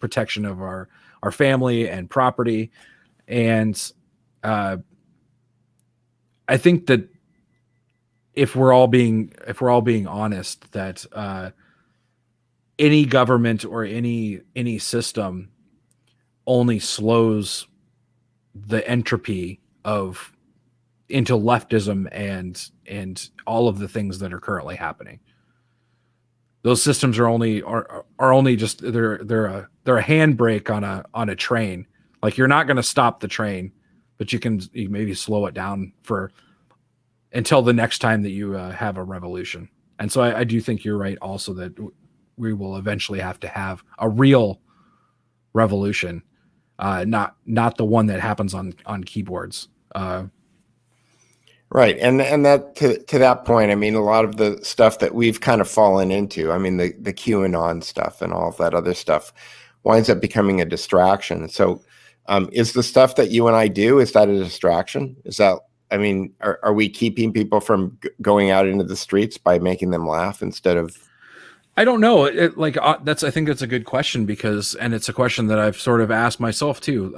protection of our family and property. And I think that if we're all being honest, that any government or any system only slows the entropy into leftism and all of the things that are currently happening. Those systems are only just they're a handbrake on a train. Like, you're not going to stop the train, but you maybe slow it down until the next time that you have a revolution. And so I do think you're right also that we will eventually have to have a real revolution, not the one that happens on keyboards. Right. And that to that point, I mean, a lot of the stuff that we've kind of fallen into, I mean, the QAnon stuff and all of that other stuff winds up becoming a distraction. So is the stuff that you and I do, is that a distraction? Is that, I mean, are we keeping people from going out into the streets by making them laugh instead of? I don't know. I think that's a good question and it's a question that I've sort of asked myself too.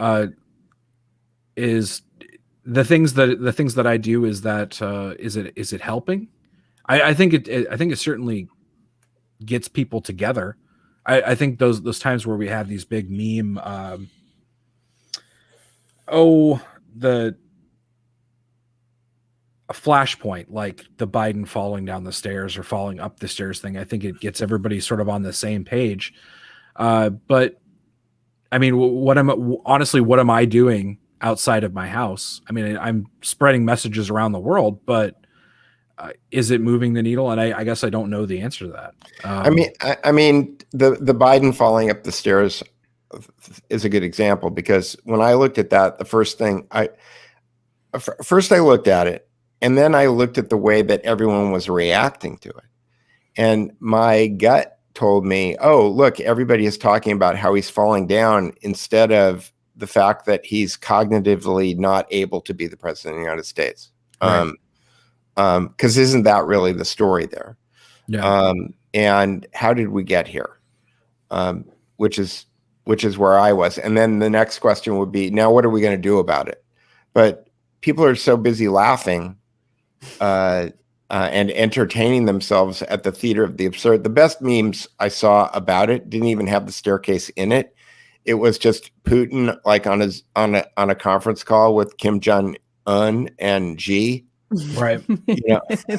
Is the things that I do, is it helping? I think it certainly gets people together. I think those times where we have these big meme, a flashpoint, like the Biden falling down the stairs or falling up the stairs thing. I think it gets everybody sort of on the same page. But I mean, what am I doing outside of my house? I mean, I'm spreading messages around the world, but is it moving the needle? And I guess I don't know the answer to that. I mean, the Biden falling up the stairs is a good example, because when I looked at that, the first thing I looked at it, and then I looked at the way that everyone was reacting to it. And my gut told me, oh, look, everybody is talking about how he's falling down instead of the fact that he's cognitively not able to be the president of the United States. Right. Because isn't that really the story there? Yeah. And how did we get here? Which is where I was. And then the next question would be, now what are we going to do about it? But people are so busy laughing and entertaining themselves at the theater of the absurd. The best memes I saw about it didn't even have the staircase in it. it was just Putin like on a conference call with Kim Jong-un and Xi, Right.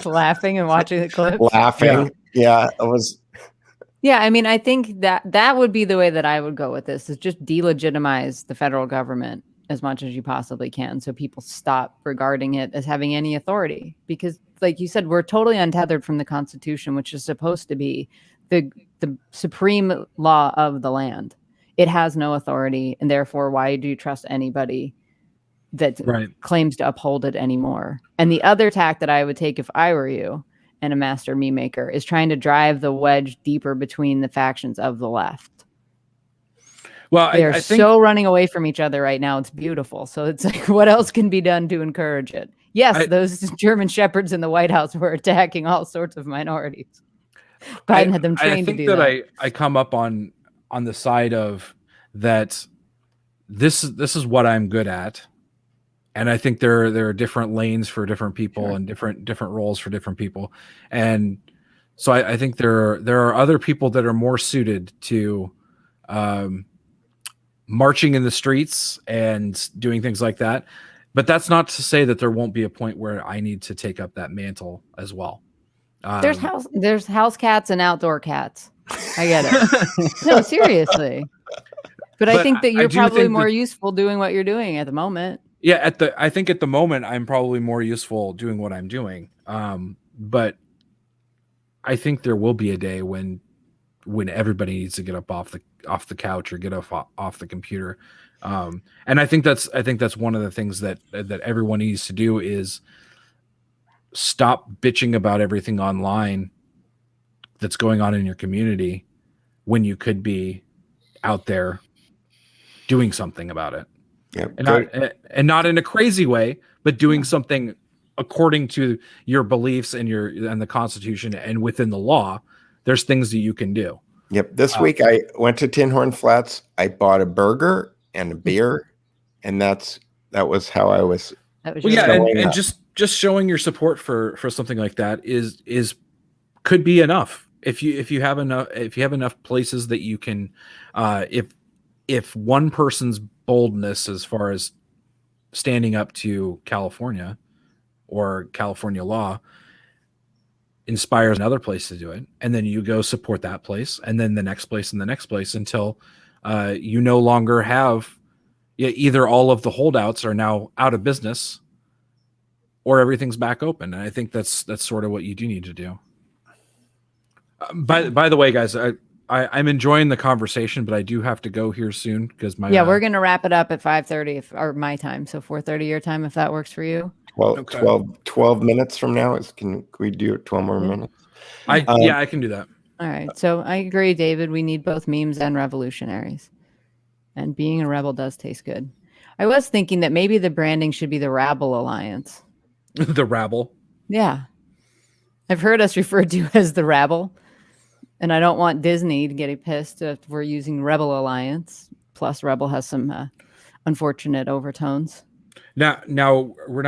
Laughing and watching the clips. laughing. Yeah, it was. Yeah, I mean, I think that would be the way that I would go with this, is just delegitimize the federal government as much as you possibly can, so people stop regarding it as having any authority. Because, like you said, we're totally untethered from the Constitution, which is supposed to be the supreme law of the land. It has no authority, and therefore, why do you trust anybody that claims to uphold it anymore? And the other tack that I would take if I were you and a master meme maker is trying to drive the wedge deeper between the factions of the left. Well, they're so running away from each other right now. It's beautiful. So it's like, what else can be done to encourage it? Yes, those German shepherds in the White House were attacking all sorts of minorities. Biden had them trained to do that. I come up on the side of that. This is what I'm good at. And I think there are different lanes for different people and different roles for different people. And so I think there are other people that are more suited to marching in the streets and doing things like that. But that's not to say that there won't be a point where I need to take up that mantle as well. There's house cats and outdoor cats. I get it. No, seriously. But I think that you're probably more useful doing what you're doing at the moment. Yeah, I think at the moment I'm probably more useful doing what I'm doing. But I think there will be a day when everybody needs to get up off the couch or get off the computer. And I think that's one of the things that everyone needs to do is stop bitching about everything online that's going on in your community when you could be out there doing something about it. Yeah, and not in a crazy way, but doing something according to your beliefs and the Constitution and within the law. There's things that you can do. Yep. This week I went to Tin Horn Flats. I bought a burger and a beer, and that was how I was. And just showing your support for something like that could be enough. If you have enough places that you can, if one person's boldness as far as standing up to California or California law inspires another place to do it, and then you go support that place, and then the next place and the next place until you no longer have either all of the holdouts are now out of business or everything's back open. And I think that's sort of what you do need to do. By the way, guys, I'm enjoying the conversation, but I do have to go here soon because we're going to wrap it up at 5:30 or my time. So 4:30 your time, if that works for you. 12 minutes from now can we do 12 more minutes? I can do that. All right. So I agree, David. We need both memes and revolutionaries. And being a rebel does taste good. I was thinking that maybe the branding should be the Rabble Alliance. The Rabble? Yeah. I've heard us referred to as the Rabble. And I don't want Disney to get pissed if we're using Rebel Alliance. Plus, Rebel has some unfortunate overtones. Now we're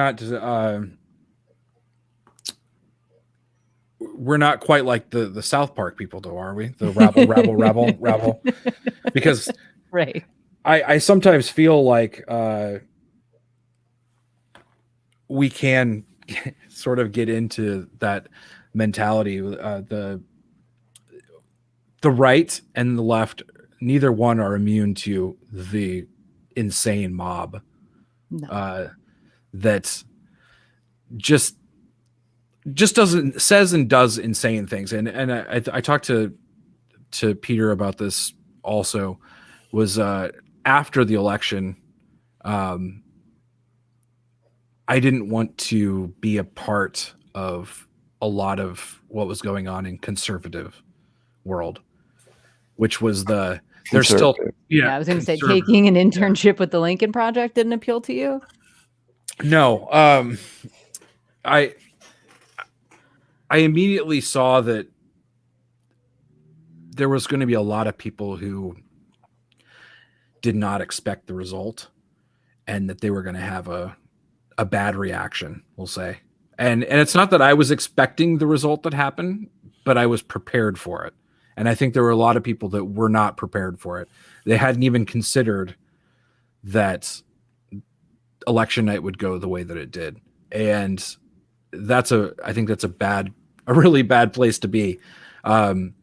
not quite like the South Park people, though, are we? The rabble. Because right. I sometimes feel like we can sort of get into that mentality. The right and the left, neither one are immune to the insane mob. No. That just says and does insane things. And I talked to Peter about this also. Was after the election, I didn't want to be a part of a lot of what was going on in conservative world, which was there's still I was going to say taking an internship with the Lincoln Project didn't appeal to you. No, I immediately saw that there was going to be a lot of people who did not expect the result, and that they were going to have a bad reaction, we'll say. And it's not that I was expecting the result that happened, but I was prepared for it. And I think there were a lot of people that were not prepared for it. They hadn't even considered that election night would go the way that it did. And I think that's a really bad place to be. And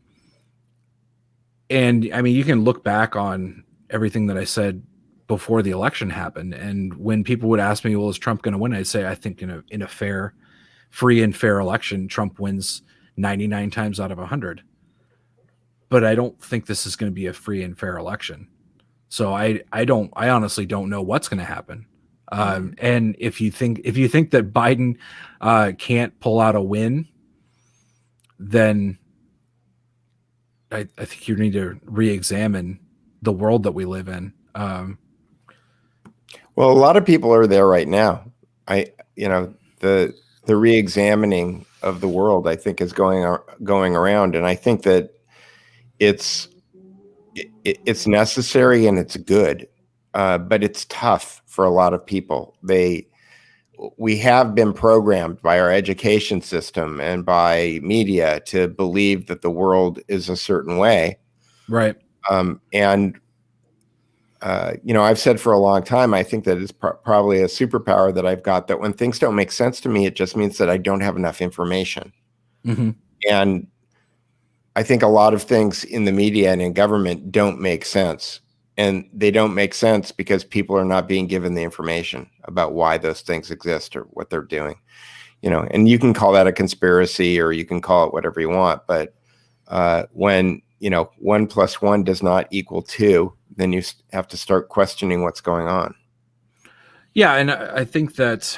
I mean, you can look back on everything that I said before the election happened. And when people would ask me, well, is Trump going to win? I'd say, I think in a free and fair election, Trump wins 99 times out of 100. But I don't think this is going to be a free and fair election. So I honestly don't know what's going to happen. And if you think that Biden can't pull out a win, then I think you need to re-examine the world that we live in. Well, a lot of people are there right now. The re-examining of the world, I think, is going around, and I think that it's necessary and it's good, but it's tough for a lot of people. We have been programmed by our education system and by media to believe that the world is a certain way, right? I've said for a long time, I think that it's probably a superpower that I've got, that when things don't make sense to me, it just means that I don't have enough information. Mm-hmm. And I think a lot of things in the media and in government don't make sense. And they don't make sense because people are not being given the information about why those things exist or what they're doing. And you can call that a conspiracy, or you can call it whatever you want. But when 1 + 1 does not equal 2, then you have to start questioning what's going on. Yeah, and I think that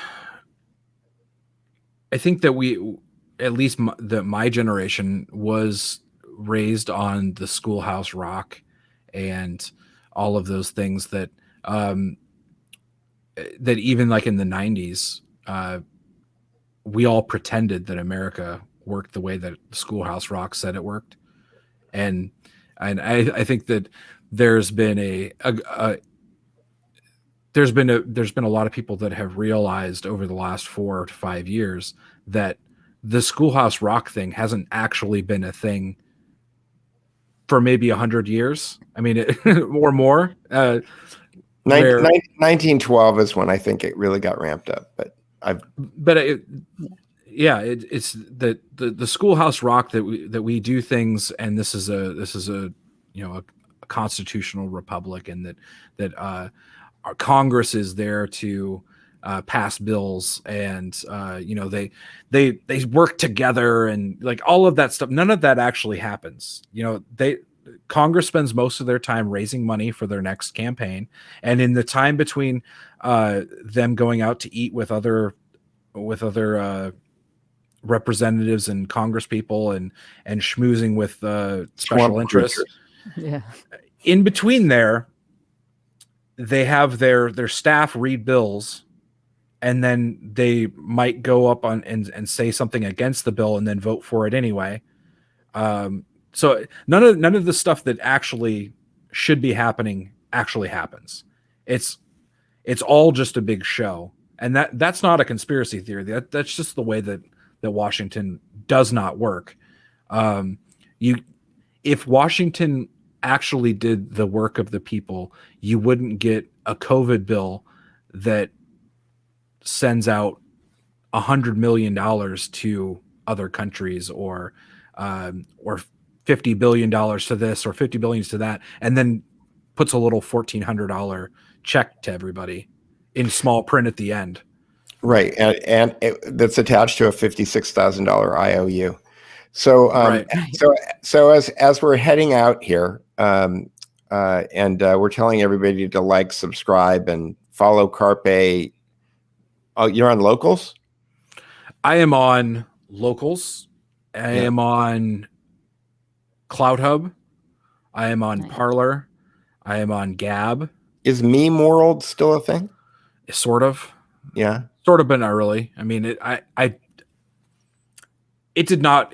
we, at least my generation, was raised on the Schoolhouse Rock and all of those things that that even like in the 90s, we all pretended that America worked the way that Schoolhouse Rock said it worked. And I think that there's been a lot of people that have realized over the last 4 to 5 years that the Schoolhouse Rock thing hasn't actually been a thing for maybe 100 years. I mean, or more. 1912 is when I think it really got ramped up. It's the Schoolhouse Rock that we do things, and this is a constitutional republic, and that our Congress is there to pass bills, and they work together, and like all of that stuff. None of that actually happens. Congress spends most of their time raising money for their next campaign, and in the time between them going out to eat with other representatives and Congress people and schmoozing with special interests. Yeah. In between there, they have their staff read bills, and then they might go up on and say something against the bill and then vote for it anyway. So none of the stuff that actually should be happening actually happens. It's all just a big show. And that's not a conspiracy theory. That's just the way that Washington does not work. If Washington actually did the work of the people, you wouldn't get a COVID bill that sends out $100 million to other countries, or $50 billion to this or $50 billion to that, and then puts a little $1,400 check to everybody in small print at the end. Right, and that's attached to a $56,000 IOU. So, Right. so as we're heading out here, and we're telling everybody to like, subscribe, and follow Carpe. Oh, you're on Locals? I am on Locals. I am on Cloud Hub. I am on Parler. I am on Gab. Is Meme World still a thing? Sort of. Yeah. Sort of, but not really. I mean, it did not.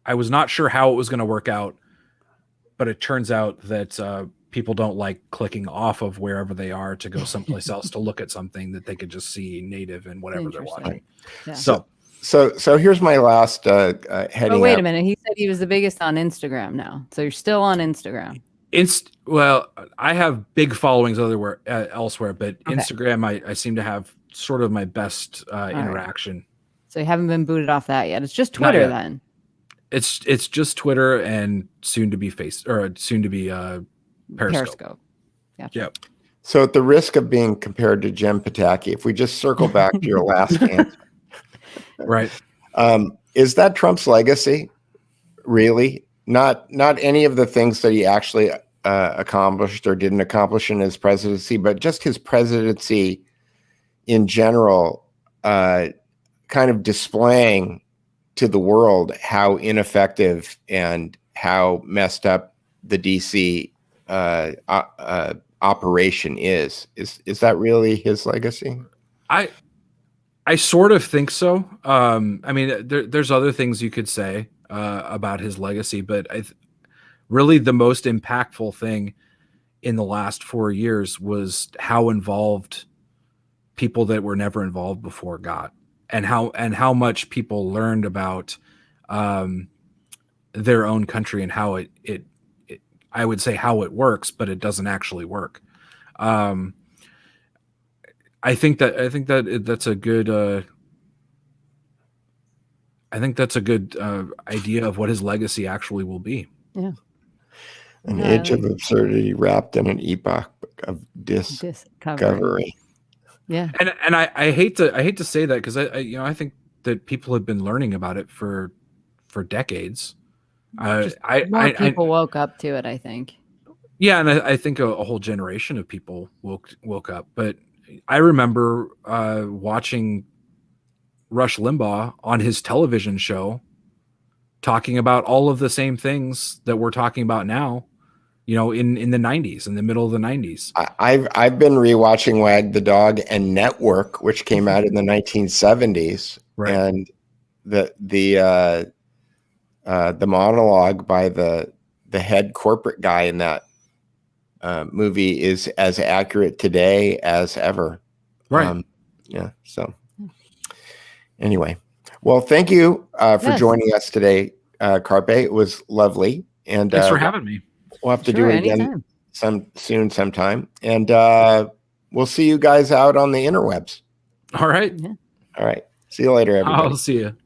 I was not sure how it was going to work out, but it turns out that people don't like clicking off of wherever they are to go someplace else to look at something that they could just see native and whatever they're watching. Yeah. So here's my last heading. Oh, wait up. a minute. He said he was the biggest on Instagram now. So you're still on Instagram. Well, I have big followings elsewhere, but Okay. Instagram, I seem to have sort of my best interaction. So you haven't been booted off that yet. It's just Not Twitter yet. then. It's just Twitter and soon to be Periscope. Gotcha. Yep. So at the risk of being compared to Jem Pataki, if we just circle back to your last answer, Right. Is that Trump's legacy? Really? Not any of the things that he actually accomplished or didn't accomplish in his presidency, but just his presidency in general, kind of displaying to the world how ineffective and how messed up the DC operation is. Is that really his legacy? I sort of think so. I mean, there's other things you could say about his legacy, but really the most impactful thing in the last 4 years was how involved people that were never involved before got, and how much people learned about their own country and how it I would say how it works, but it doesn't actually work. I think that's a good idea of what his legacy actually will be. Yeah. An age of absurdity wrapped in an epoch of discovery. Yeah. And I hate to say that, because I think that people have been learning about it for decades. More people woke up to it, I think. Yeah, and I think a whole generation of people woke up. But I remember watching Rush Limbaugh on his television show talking about all of the same things that we're talking about now, in the 90s, in the middle of the 90s. I've been rewatching Wag the Dog and Network, which came out in the 1970s, Right. and the monologue by the head corporate guy in that movie is as accurate today as ever. Right. Yeah. So anyway, well, thank you for joining us today, Carpe. It was lovely. And thanks for having me. We'll have to do it again sometime. And we'll see you guys out on the interwebs. All right. Yeah. All right. See you later, everybody. I'll see you.